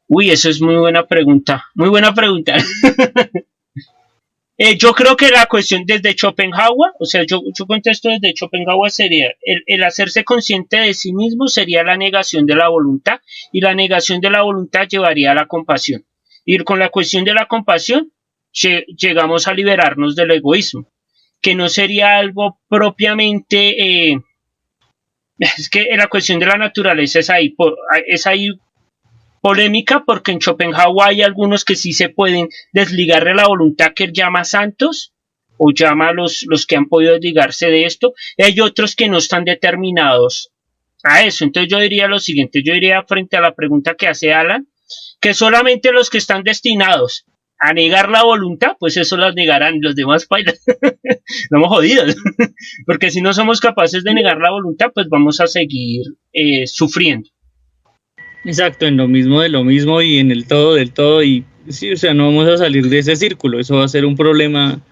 Uy, eso es muy buena pregunta. Muy buena pregunta. Yo creo que la cuestión desde Schopenhauer, o sea, yo contesto desde Schopenhauer sería el hacerse consciente de sí mismo sería la negación de la voluntad y la negación de la voluntad llevaría a la compasión. Y con la cuestión de la compasión llegamos a liberarnos del egoísmo, que no sería algo propiamente, es que la cuestión de la naturaleza es ahí polémica porque en Schopenhauer hay algunos que sí se pueden desligar de la voluntad que él llama santos o llama a los que han podido desligarse de esto, y hay otros que no están determinados a eso. Entonces yo diría lo siguiente, yo diría frente a la pregunta que hace Alan, que solamente los que están destinados a negar la voluntad, pues eso las negarán, los demás bailan. Estamos jodidos, porque si no somos capaces de negar la voluntad, pues vamos a seguir sufriendo. Exacto, en lo mismo de lo mismo y en el todo del todo, y sí, o sea, no vamos a salir de ese círculo, eso va a ser un problema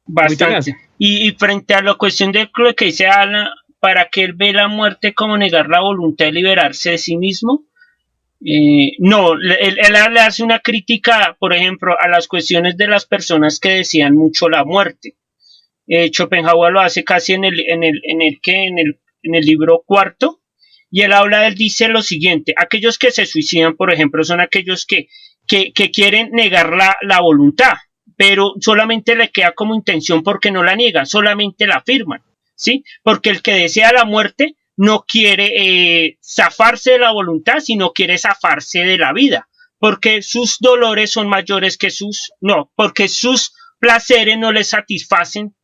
bastante. Y frente a la cuestión de lo que dice Alan, para que él ve la muerte como negar la voluntad de liberarse de sí mismo, no, él le hace una crítica, por ejemplo, a las cuestiones de las personas que decían mucho la muerte. Schopenhauer lo hace casi en el libro cuarto, y él dice lo siguiente: aquellos que se suicidan, por ejemplo, son aquellos que quieren negar la voluntad, pero solamente le queda como intención porque no la niegan, solamente la afirman, ¿sí? Porque el que desea la muerte no quiere zafarse de la voluntad, sino quiere zafarse de la vida, porque sus dolores son mayores que porque sus placeres no le satisfacen,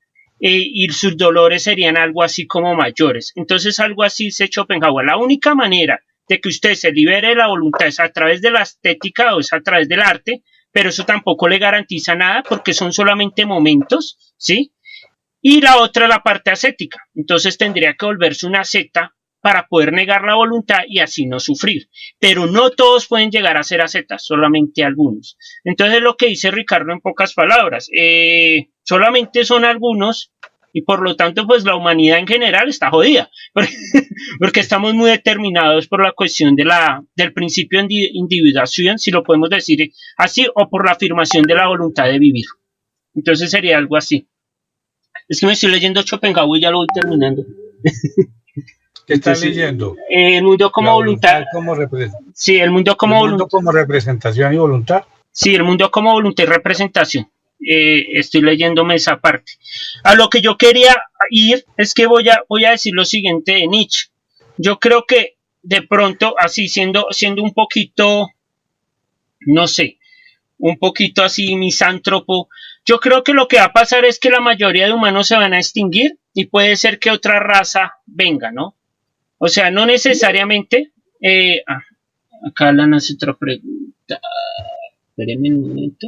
y sus dolores serían algo así como mayores. Entonces algo así dice Schopenhauer: la única manera de que usted se libere de la voluntad es a través de la estética o es a través del arte, pero eso tampoco le garantiza nada porque son solamente momentos, ¿sí? Y la otra, la parte ascética. Entonces tendría que volverse una asceta para poder negar la voluntad y así no sufrir. Pero no todos pueden llegar a ser ascetas, solamente algunos. Entonces lo que dice Ricardo en pocas palabras, solamente son algunos y por lo tanto pues la humanidad en general está jodida, porque estamos muy determinados por la cuestión del principio de individuación, si lo podemos decir así, o por la afirmación de la voluntad de vivir. Entonces sería algo así. Es que me estoy leyendo Schopenhauer y ya lo voy terminando. ¿Qué estás leyendo? El mundo como voluntad. Sí, el mundo como voluntad. Como representación y voluntad. Sí, el mundo como voluntad y representación. Estoy leyéndome esa parte. A lo que yo quería ir es que voy a decir lo siguiente de Nietzsche. Yo creo que de pronto, así siendo un poquito, no sé, un poquito así misántropo, yo creo que lo que va a pasar es que la mayoría de humanos se van a extinguir y puede ser que otra raza venga, ¿no? O sea, no necesariamente. Acá Alan hace otra pregunta. Espérenme un momento.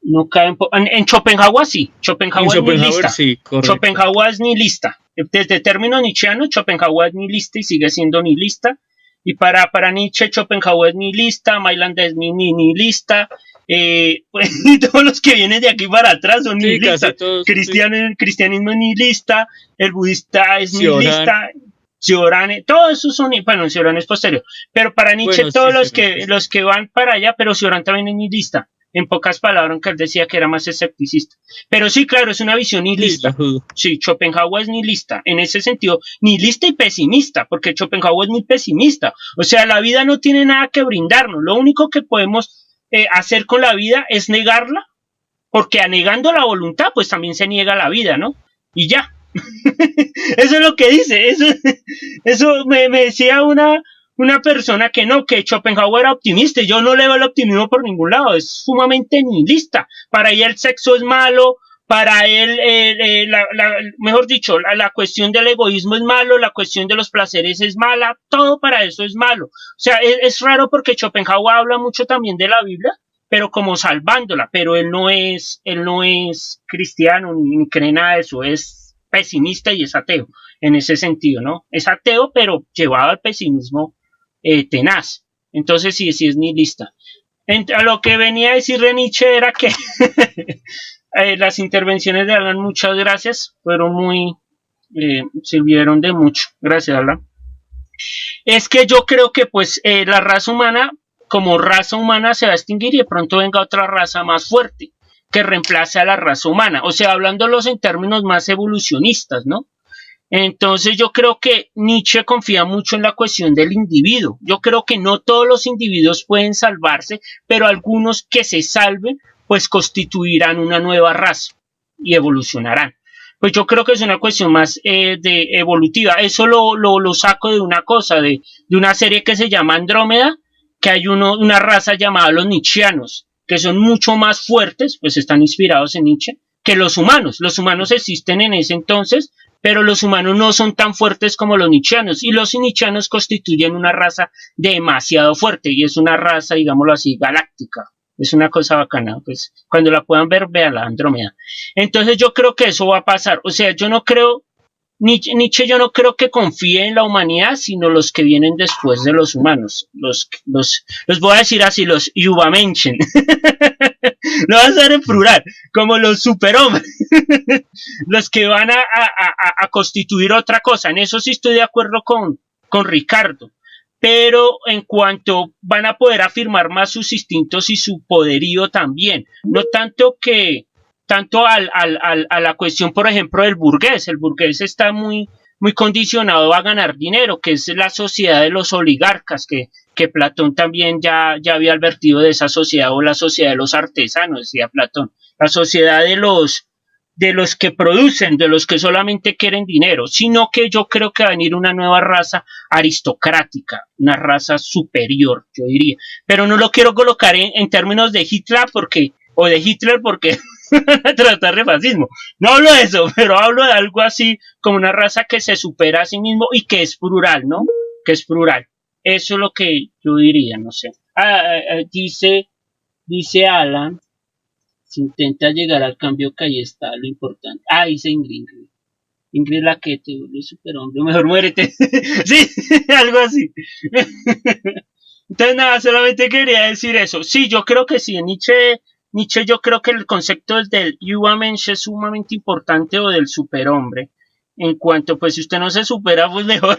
No cae en Schopenhauer sí. Schopenhauer es nihilista. Sí, Schopenhauer es nihilista. Desde el término nietzscheano, Schopenhauer es nihilista y sigue siendo nihilista. Y para Nietzsche, Schopenhauer es nihilista, Mailand es nihilista. Pues, y todos los que vienen de aquí para atrás son nihilistas. El cristianismo es nihilista, el budista es nihilista. Ciorane, todos esos son, bueno, Ciorane es posterior, pero para Nietzsche todos los que van para allá, pero Ciorane también es nihilista, en pocas palabras, aunque él decía que era más escepticista, pero sí, claro, es una visión nihilista. Sí, Schopenhauer es nihilista, en ese sentido, nihilista y pesimista, porque Schopenhauer es muy pesimista, o sea, la vida no tiene nada que brindarnos, lo único que podemos hacer con la vida es negarla, porque anegando la voluntad, pues también se niega la vida, ¿no? Y ya. Eso es lo que dice. Eso me decía una persona que Schopenhauer era optimista, y yo no le veo el optimismo por ningún lado, es sumamente nihilista. Para él el sexo es malo, para él mejor dicho, la cuestión del egoísmo es malo, la cuestión de los placeres es mala, todo para eso es malo. O sea, es raro porque Schopenhauer habla mucho también de la Biblia, pero como salvándola, pero él no es cristiano ni cree nada de eso, es pesimista y es ateo en ese sentido, ¿no? Es ateo, pero llevado al pesimismo tenaz. Entonces sí es nihilista. A lo que venía a decir Nietzsche era que las intervenciones de Alan, muchas gracias, fueron muy, sirvieron de mucho. Gracias, Alan. Es que yo creo que pues la raza humana, como raza humana, se va a extinguir y de pronto venga otra raza más fuerte. que reemplace a la raza humana, o sea, hablándolos en términos más evolucionistas, ¿no? Entonces yo creo que Nietzsche confía mucho en la cuestión del individuo. Yo creo que no todos los individuos pueden salvarse, pero algunos que se salven, pues constituirán una nueva raza y evolucionarán. Pues yo creo que es una cuestión más de evolutiva. Eso lo saco de una cosa, de una serie que se llama Andrómeda, que hay una raza llamada los nietzscheanos, que son mucho más fuertes, pues están inspirados en Nietzsche, que los humanos. Los humanos existen en ese entonces, pero los humanos no son tan fuertes como los nietzscheanos, y los nietzscheanos constituyen una raza demasiado fuerte, y es una raza, digámoslo así, galáctica. Es una cosa bacana, pues cuando la puedan ver, vean la Andrómeda. Entonces yo creo que eso va a pasar. O sea, yo no creo, Nietzsche yo no creo que confíe en la humanidad, sino los que vienen después de los humanos. Los voy a decir así, los Übermenschen. Lo vas a hacer en plural, como los superhombres. Los que van a constituir otra cosa. En eso sí estoy de acuerdo con Ricardo. Pero en cuanto van a poder afirmar más sus instintos y su poderío también. No tanto a la cuestión, por ejemplo, del burgués. El burgués está muy condicionado a ganar dinero, que es la sociedad de los oligarcas, que Platón también ya había advertido de esa sociedad, o la sociedad de los artesanos, decía Platón. La sociedad de los que producen, de los que solamente quieren dinero, sino que yo creo que va a venir una nueva raza aristocrática, una raza superior, yo diría. Pero no lo quiero colocar en términos de Hitler porque van a tratar de fascismo. No hablo de eso, pero hablo de algo así como una raza que se supera a sí mismo y que es plural, ¿no? Que es plural. Eso es lo que yo diría, no sé. Dice Alan, se intenta llegar al cambio que ahí está lo importante. Dice Ingrid. Ingrid la que te vuelve superhombre, mejor muérete. Sí, algo así. Entonces nada, solamente quería decir eso. Sí, yo creo que sí, Nietzsche yo creo que el concepto del Übermensch es sumamente importante, o del superhombre. En cuanto, pues si usted no se supera, pues mejor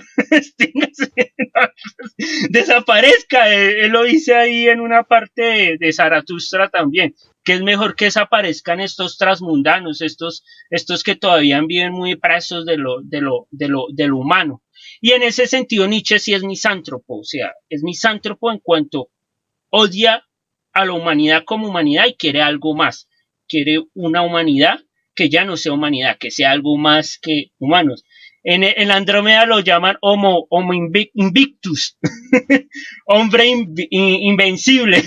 desaparezca. Él lo dice ahí en una parte de Zaratustra también, que es mejor que desaparezcan estos transmundanos, estos que todavía viven muy presos de lo humano. Y en ese sentido Nietzsche sí es misántropo, o sea, es misántropo en cuanto odia a la humanidad como humanidad y quiere algo más. Quiere una humanidad que ya no sea humanidad, que sea algo más que humanos. En la Andrómeda lo llaman homo invictus, hombre invencible,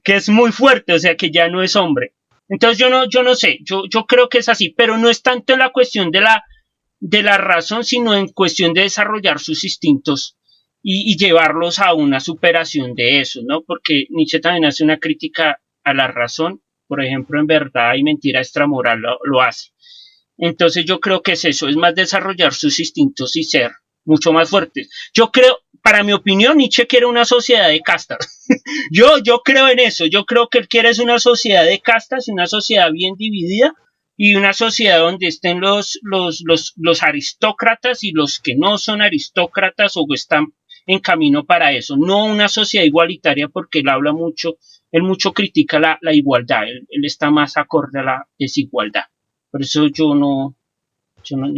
que es muy fuerte, o sea que ya no es hombre. Entonces yo no sé, yo creo que es así, pero no es tanto en la cuestión de la razón, sino en cuestión de desarrollar sus instintos y llevarlos a una superación de eso, ¿no? Porque Nietzsche también hace una crítica a la razón, por ejemplo, en Verdad y Mentira Extramoral lo hace. Entonces yo creo que es eso, es más desarrollar sus instintos y ser mucho más fuertes. Yo creo, para mi opinión, Nietzsche quiere una sociedad de castas. yo creo en eso, yo creo que él quiere es una sociedad de castas, una sociedad bien dividida, y una sociedad donde estén los aristócratas y los que no son aristócratas o están en camino para eso. No una sociedad igualitaria, porque él mucho critica la igualdad, él está más acorde a la desigualdad. Por eso yo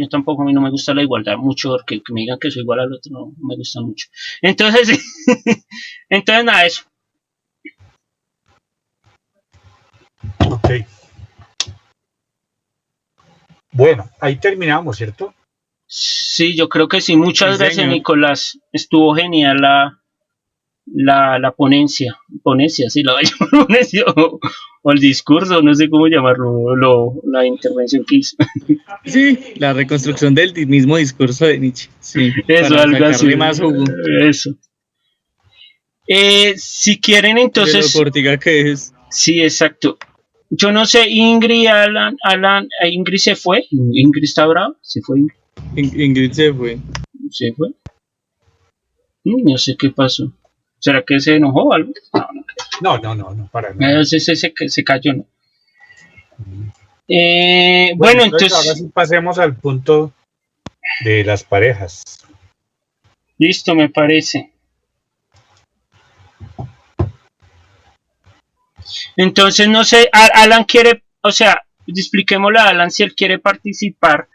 tampoco, a mí no me gusta la igualdad mucho, porque que me digan que soy igual al otro no me gusta mucho. Entonces, nada, eso. Ok. Bueno, ahí terminamos, ¿cierto? Sí, yo creo que sí. Muchas gracias, señor. Nicolás. Estuvo genial la ponencia. Ponencia, sí, la ponencia o el discurso, no sé cómo llamarlo, la intervención que hizo. Sí, la reconstrucción del mismo discurso de Nietzsche. Sí, Eso, para algo así. sacarle más jugo Eso. Si quieren, de lo entonces. cortica que es. Sí, exacto. Yo no sé, Ingrid, Alan, Ingrid se fue. Ingrid está brava. Se fue Ingrid. Ingrid se fue. Se fue. No sé qué pasó. ¿Será que se enojó o algo? No, para nada. Se cayó, ¿no? Bueno, Bueno, ahora entonces, sí pasemos al punto de las parejas. listo, me parece. Entonces, no sé, Alan quiere, o sea, expliquémosle a Alan si él quiere participar.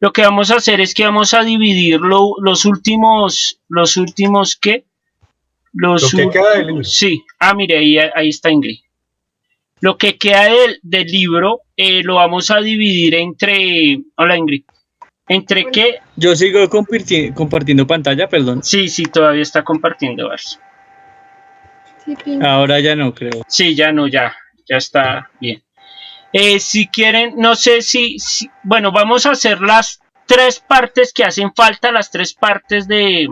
Lo que vamos a hacer es que vamos a dividir los últimos, ¿qué? Lo que queda del libro. Sí, mire, ahí está Ingrid. Lo que queda del libro lo vamos a dividir entre, hola Ingrid, ¿entre qué? Yo sigo compartiendo pantalla, perdón. Sí, todavía está compartiendo, Ars. Sí, Pin. Ahora ya no creo. Sí, ya no, ya está bien. Si quieren, no sé si, bueno, vamos a hacer las 3 partes que hacen falta, las 3 partes del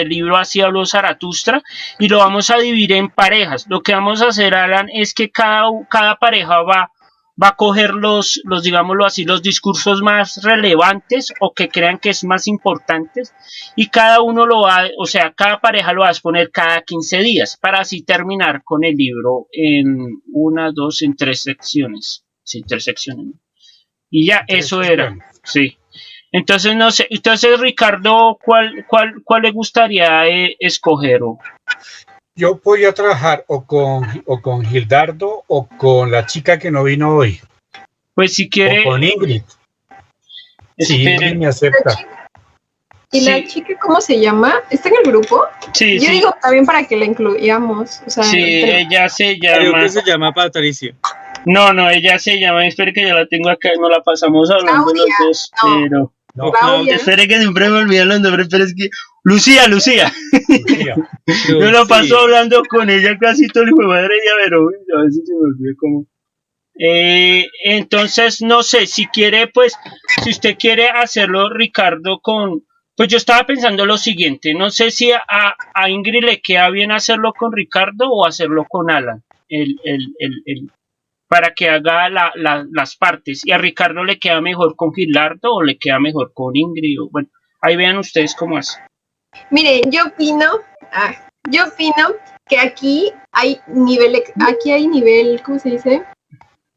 libro Así habló Zaratustra, y lo vamos a dividir en parejas. Lo que vamos a hacer, Alan, es que cada pareja va a coger digámoslo así, los discursos más relevantes o que crean que es más importantes, y cada uno cada pareja lo va a exponer cada 15 días, para así terminar con el libro en 3 secciones. Sí, 3 secciones. Y ya, eso era. Sí. Entonces, no sé, Ricardo, ¿cuál le gustaría escoger? Yo voy a trabajar o con Gildardo o con la chica que no vino hoy. Pues si quiere. O con Ingrid. Sí, Ingrid me acepta. ¿Y la chica cómo se llama? ¿Está en el grupo? Sí, Yo digo también para que la incluyamos. O sea, ella se llama. Creo que se llama Patricia. No, ella se llama, espere que ya la tengo acá, nos la pasamos hablando Claudia, los dos, pero... No, Claudia. Espere que siempre me olvidan los nombres, pero es que... Lucía. Yo la paso hablando con ella casi todo el hijo de madre, pero a ver si se me olvida cómo. Entonces, no sé, si quiere, pues, si usted quiere hacerlo, Ricardo, pues yo estaba pensando lo siguiente, no sé si a Ingrid le queda bien hacerlo con Ricardo o hacerlo con Alan, para que haga las partes, y a Ricardo le queda mejor con Gilardo o le queda mejor con Ingrid, bueno, ahí vean ustedes cómo hace. Miren, yo opino que aquí hay nivel, ¿cómo se dice?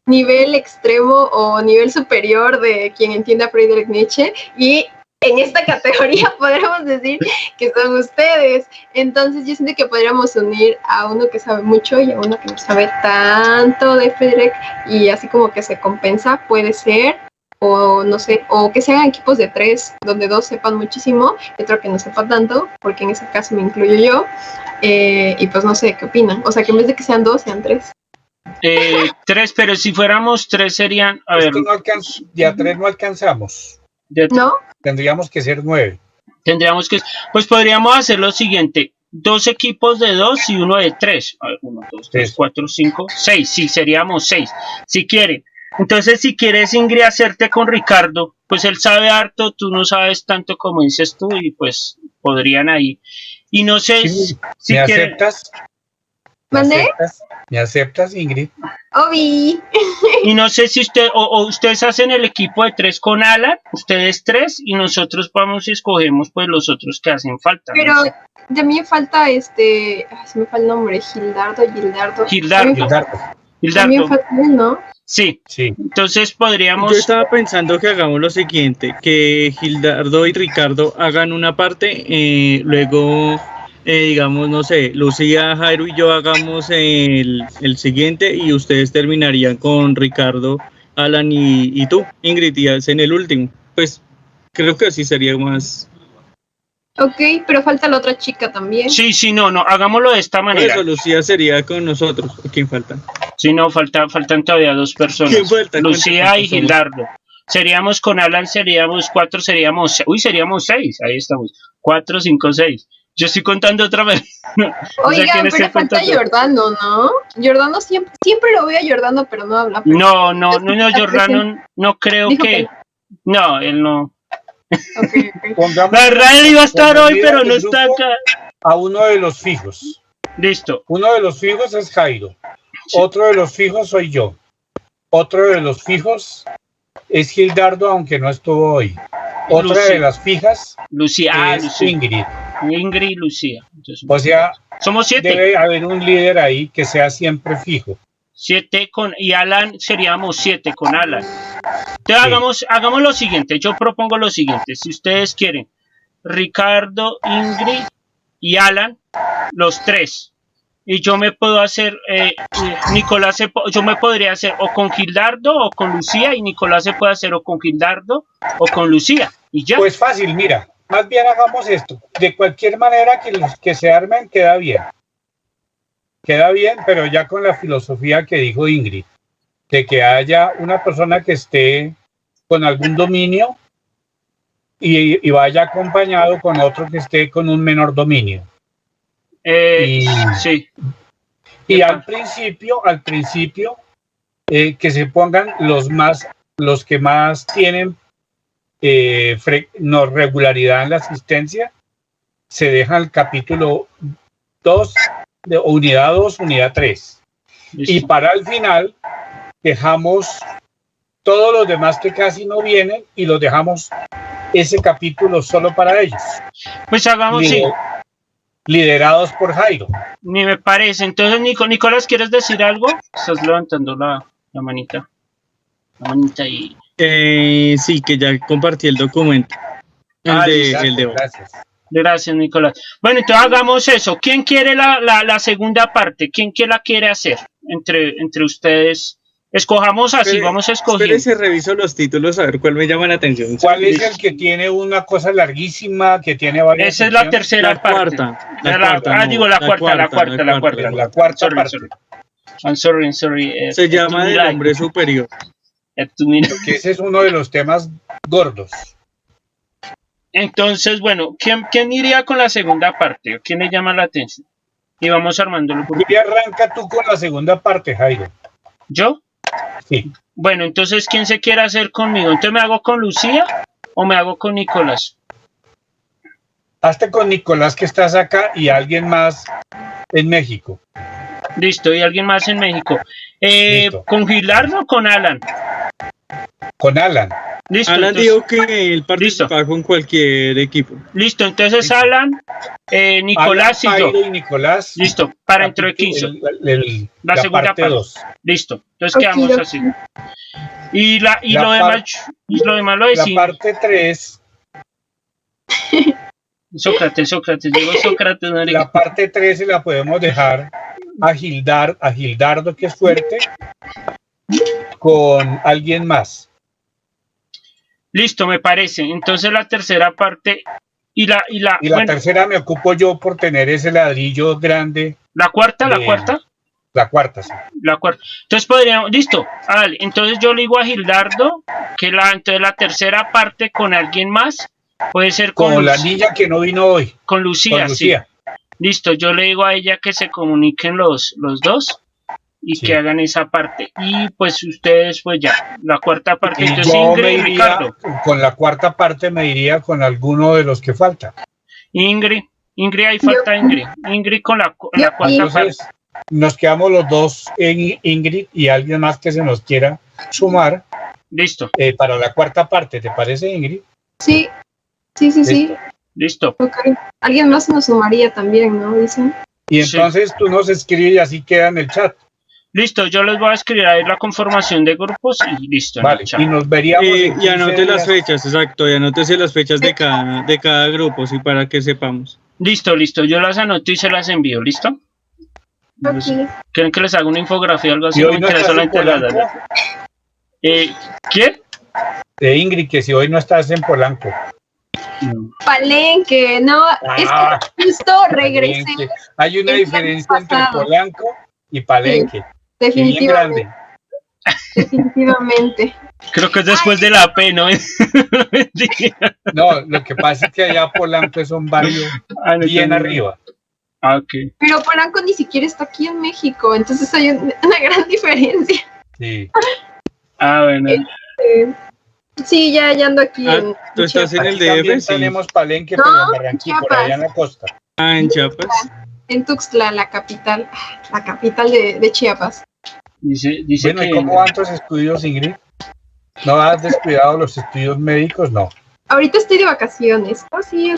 Nivel extremo o nivel superior de quien entienda a Friedrich Nietzsche, y en esta categoría podríamos decir que son ustedes. Entonces yo siento que podríamos unir a uno que sabe mucho y a uno que no sabe tanto de Friedrich, y así como que se compensa, puede ser. O no sé, o que se hagan equipos de 3, donde 2 sepan muchísimo y otro que no sepa tanto, porque en ese caso me incluyo yo. Y pues no sé, ¿qué opinan? O sea, que en vez de que sean 2, sean 3. 3, pero si fuéramos 3 serían, a ver. Ya 3 no alcanzamos. ¿No? Tendríamos que ser 9. Tendríamos que, pues podríamos hacer lo siguiente: 2 equipos de 2 y uno de 3. A ver, 1, 2, 3, 4, 5, 6. Sí, seríamos 6. Si quiere. Entonces, si quieres, Ingrid, hacerte con Ricardo, pues él sabe harto, tú no sabes tanto como dices tú, y pues podrían ahí. Y no sé Sí, si ¿me quiere... aceptas? ¿Mandé? ¿Me aceptas, Ingrid? Obi. Y no sé si ustedes hacen el equipo de 3 con Alan, ustedes 3, y nosotros vamos y escogemos pues los otros que hacen falta. Pero no sé. también falta se me fue el nombre, Gildardo. También falta él, ¿no? Sí. Entonces podríamos... Yo estaba pensando que hagamos lo siguiente, que Gildardo y Ricardo hagan una parte, luego, digamos, no sé, Lucía, Jairo y yo hagamos el siguiente, y ustedes terminarían con Ricardo, Alan y tú, Ingrid, y hacen el último. Pues creo que así sería más... Ok, pero falta la otra chica también. Sí, no, hagámoslo de esta manera. Por eso Lucía sería con nosotros. ¿Quién falta? Sí, no, faltan todavía 2 personas. ¿Quién falta? Lucía y Gildardo. Seríamos con Alan, seríamos 4, seríamos 6. Ahí estamos. 4, 5, 6. Yo estoy contando otra vez. Oiga, pero falta Giordano, ¿no? Giordano siempre lo veo a Giordano, pero no habla. No, Giordano no creo que... No, él no. Okay. La verdad, él iba a estar hoy, pero no está acá. A uno de los fijos. Listo. Uno de los fijos es Jairo. Sí. Otro de los fijos soy yo. Otro de los fijos es Gildardo, aunque no estuvo hoy. Otra Lucía. de las fijas Lucía. es Ingrid. Ingrid y Lucía. Entonces, o sea, somos 7. Debe haber un líder ahí que sea siempre fijo. 7 y Alan, seríamos 7 con Alan. Entonces hagamos lo siguiente, yo propongo lo siguiente: si ustedes quieren, Ricardo, Ingrid y Alan, los 3. Y yo me puedo hacer, Nicolás, yo me podría hacer o con Gildardo o con Lucía, y Nicolás se puede hacer o con Gildardo o con Lucía, y ya. Pues fácil, mira, más bien hagamos esto. De cualquier manera que los que se armen queda bien. Queda bien, pero ya con la filosofía que dijo Ingrid, de que haya una persona que esté con algún dominio y vaya acompañado con otro que esté con un menor dominio. Sí. Y al principio, que se pongan los que más tienen no, regularidad en la asistencia, se deja el capítulo 2, de unidad 2, unidad 3. Listo. Y para el final dejamos todos los demás que casi no vienen y los dejamos ese capítulo solo para ellos. Pues hagamos, sí. Liderados por Jairo. Ni me parece. Entonces, Nicolás, ¿quieres decir algo? Estás levantando la manita. La manita y... Sí, que ya compartí el documento. El de hoy. Gracias. Gracias, Nicolás. Bueno, entonces hagamos eso. ¿Quién quiere la segunda parte? ¿Quién la quiere hacer? Entre ustedes. Escojamos así, vamos a escoger. Espérese, reviso los títulos a ver cuál me llama la atención. ¿Cuál es el que tiene una cosa larguísima, que tiene varias? Esa es la tercera parte. La cuarta parte. I'm sorry. Se llama del hombre superior. Que ese es uno de los temas gordos. Entonces, bueno, ¿quién iría con la segunda parte? ¿Quién le llama la atención? Y vamos armándolo. Y arranca tú con la segunda parte, Jairo. ¿Yo? Sí. Bueno, entonces, ¿quién se quiere hacer conmigo? ¿Entonces me hago con Lucía o me hago con Nicolás? Hazte con Nicolás, que estás acá, y alguien más en México. Listo, y alguien más en México. Listo. ¿Con Gilardo o con Alan? Con Alan. Listo. Alan entonces, dijo que él participa con cualquier equipo. Listo, entonces Alan, Nicolás Alan, y yo. Jairo y Nicolás. Listo, para dentro de 15. La segunda parte. 2. Listo, entonces quedamos así. Y lo demás lo decimos. La parte 3. Sócrates, llegó Sócrates. La parte 3 se la podemos dejar a Gildardo, que es fuerte, con alguien más. Listo, me parece. Entonces la tercera parte y la bueno, tercera me ocupo yo por tener ese ladrillo grande. La cuarta. La cuarta, sí. La cuarta. Entonces podríamos, listo. Vale, entonces yo le digo a Gildardo que entonces la tercera parte con alguien más puede ser con la niña que no vino hoy. Con Lucía. Sí. Listo, yo le digo a ella que se comuniquen los dos y que hagan esa parte. Y pues ustedes, pues ya, la cuarta parte. Y entonces yo Ingrid y Ricardo. Con la cuarta parte me iría con alguno de los que falta. Ingrid, ahí falta Ingrid con la cuarta parte. Nos quedamos los dos en Ingrid y alguien más que se nos quiera sumar. Listo. Para la cuarta parte, ¿te parece, Ingrid? Sí. Listo. Okay. Alguien más nos sumaría también, ¿no? Dicen. Y entonces tú nos escribes y así queda en el chat. Listo, yo les voy a escribir ahí la conformación de grupos y listo. Vale, y nos veríamos. Y anote las fechas, exacto, y anótese las fechas de cada grupo, sí, para que sepamos. Listo, yo las anoto y se las envío, ¿listo? Okay. ¿Quieren que les haga una infografía o algo así? ¿Y hoy no estás en Polanco? ¿Quién? Ingrid, que si hoy no estás en Polanco. Palenque, no, es que justo regresé. Palenque. Hay una diferencia entre Polanco y Palenque. Definitivamente. Definitivamente. Creo que es después de la P, ¿no? No, lo que pasa es que allá Polanco es un barrio bien arriba. Okay. Pero Polanco ni siquiera está aquí en México, entonces hay una gran diferencia. Sí. Bueno. Sí, ya ando aquí. ¿Tú estás en el DF? Sí. Tenemos Palenque, pero en Barranquilla, por allá en la costa. En Chiapas. En Tuxtla, la capital de Chiapas. Dice bueno, que... ¿y cómo van tus estudios, Ingrid? ¿No has descuidado los estudios médicos? No. Ahorita estoy de vacaciones. Sí.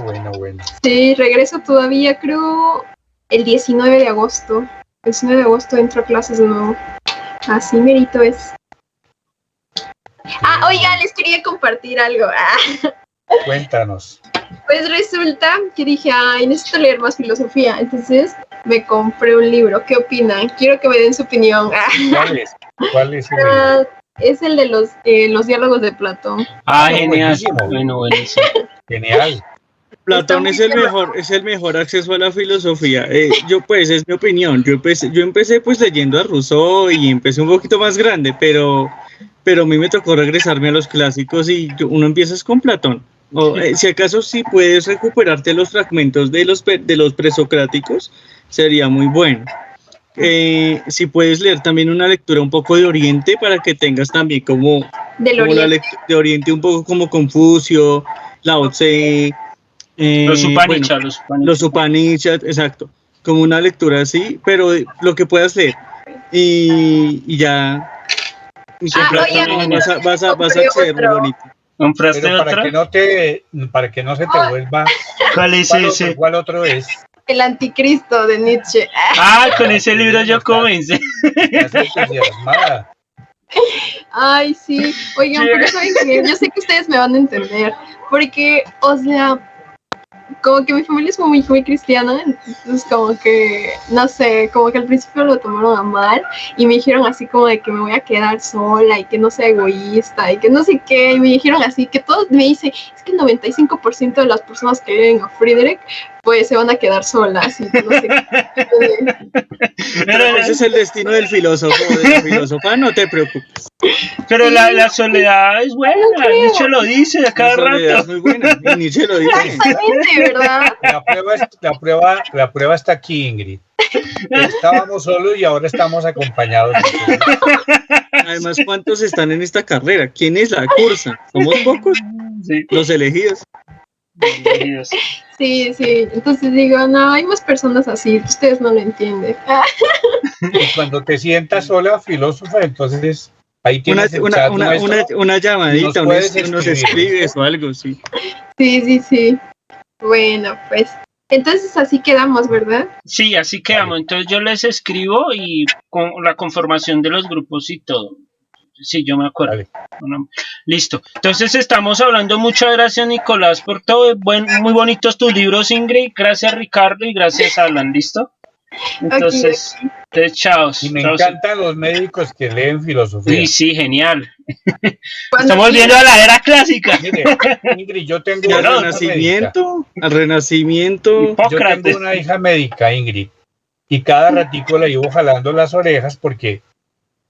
Bueno. Sí, regreso todavía, creo, el 19 de agosto. El 19 de agosto entro a clases de nuevo. Así merito es. Oiga, les quería compartir algo. Cuéntanos. Pues resulta que dije, ay, necesito leer más filosofía. Entonces me compré un libro. ¿Qué opinan? Quiero que me den su opinión. ¿Cuál es? ¿Cuál es el libro? Ah, es el de los diálogos de Platón. Ah, no, genial. buenísimo. Bueno, buenísimo. Genial. Platón Está muy bien. es el mejor acceso a la filosofía. Yo pues, es mi opinión. Yo empecé pues leyendo a Rousseau y empecé un poquito más grande, pero a mí me tocó regresarme a los clásicos y uno empieza es con Platón. O, si acaso si puedes recuperarte los fragmentos de los presocráticos, sería muy bueno. Si puedes leer también una lectura un poco de Oriente para que tengas también Del como la Oriente. lectura de Oriente un poco como Confucio, Lao Tse, Los bueno, Upanishads, los Upanishads, exacto, como una lectura así, pero lo que puedas leer. Y ya, y con Oye, Platón Platón, vas a compré acceder muy otro. bonito. ¿compraste Pero otra? para que no se te Oh, vuelva. ¿Cuál es ¿Cuál otro? ese? ¿Cuál otro es? el anticristo de Nietzsche. Ah, con ese libro yo comencé. Estás entusiasmada. Ay, sí. Oigan, pero ¿saben qué? Yo sé que ustedes me van a entender. Porque, o sea, como que mi familia es muy cristiana, entonces como que, no sé, como que al principio lo tomaron a mal y me dijeron así como de que me voy a quedar sola y que no sea egoísta y que no sé qué, y me dijeron así, que todos me dicen, es que el 95% de las personas que leen a Friedrich, pues se van a quedar solas y no sé qué. Pero, Ese es el destino del filósofo o de la filósofa, no te preocupes. pero Sí, la soledad es buena, no creo. Nietzsche lo dice a La cada soledad rato. es muy buena, y Nietzsche lo dice. Exactamente, ¿verdad? La prueba está aquí, Ingrid. Estábamos solos y ahora estamos acompañados. Además, ¿cuántos están en esta carrera? ¿Quién es la cursa? Somos pocos, Sí, los elegidos. Dios. Sí, sí. Entonces digo, no, hay más personas así, ustedes no lo entienden. Y cuando te sientas sola, filósofa, entonces ahí tienes el chat nuestro Una y nos llamadita, puedes unos escribir, escribes ¿listo? o algo, sí. Sí, sí, sí. Bueno, pues. Entonces así quedamos, ¿verdad? Sí, así Vale. quedamos. Entonces yo les escribo y con la conformación de los grupos y todo. Sí, yo me acuerdo. Vale. Bueno, listo. Entonces estamos hablando. Muchas gracias, Nicolás, por todo. Muy bonitos tus libros, Ingrid. Gracias, Ricardo, y gracias, Alan. ¿Listo? Entonces, chao. Y me encantan los médicos que leen filosofía. Y sí, genial. Cuando Estamos viendo a la era clásica. Mire, Ingrid, yo Y tengo al una hija médica. Renacimiento. Yo tengo Hipócrates. una hija médica, Ingrid, y cada ratico la llevo jalando las orejas porque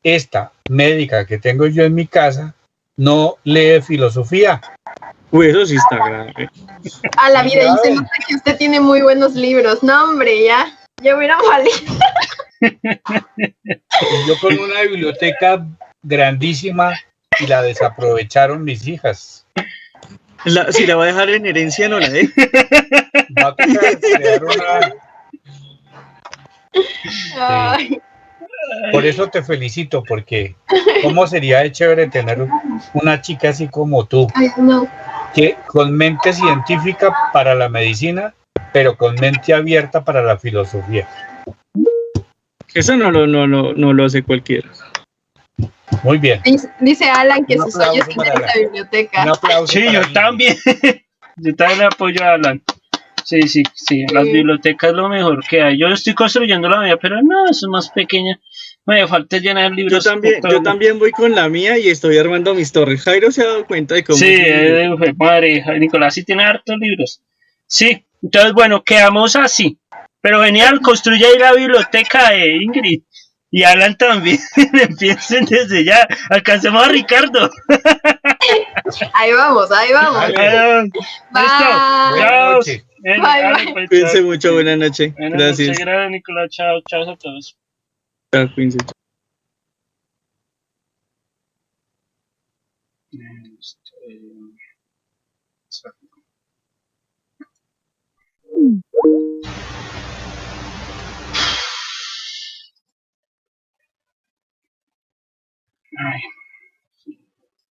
esta médica que tengo yo en mi casa no lee filosofía. Uy, eso sí está grave. a la Sí, vida y se grave. nota que usted tiene muy buenos libros. No, hombre, ya hubiera valido. Y yo con una biblioteca grandísima y la desaprovecharon mis hijas. Si la va a dejar en herencia, no la deje. Va a tocar crear una. Ay, Por eso te felicito, porque cómo sería de chévere tener una chica así como tú, ay, no. que con mente científica para la medicina, pero con mente abierta para la filosofía. Eso no lo hace cualquiera. Muy bien. Dice Alan que Un su sueño es aplauso tener para esa biblioteca. Un aplauso. Sí, para yo Ingrid. también. Yo también le apoyo a Alan. Sí, las bibliotecas es lo mejor que hay. Yo estoy construyendo la mía, pero no, eso es más pequeña. Me falta llenar libros. Yo también voy con la mía y estoy armando mis torres. Jairo se ha dado cuenta de cómo Sí, es. madre, Nicolás sí tiene hartos libros. Sí, entonces bueno, quedamos así. Pero genial, construye ahí la biblioteca de Ingrid. Y Alan también. Empiecen desde ya. Alcancemos a Ricardo. Ahí vamos, ahí vamos. Dale. Listo. Bye. Buenas Chao. noches. Bye, bye. Cuídense mucho, buenas noches. Buenas Gracias. noches, gracias, Nicolás. Chao, chao a todos. Chao, cuídense. Ay.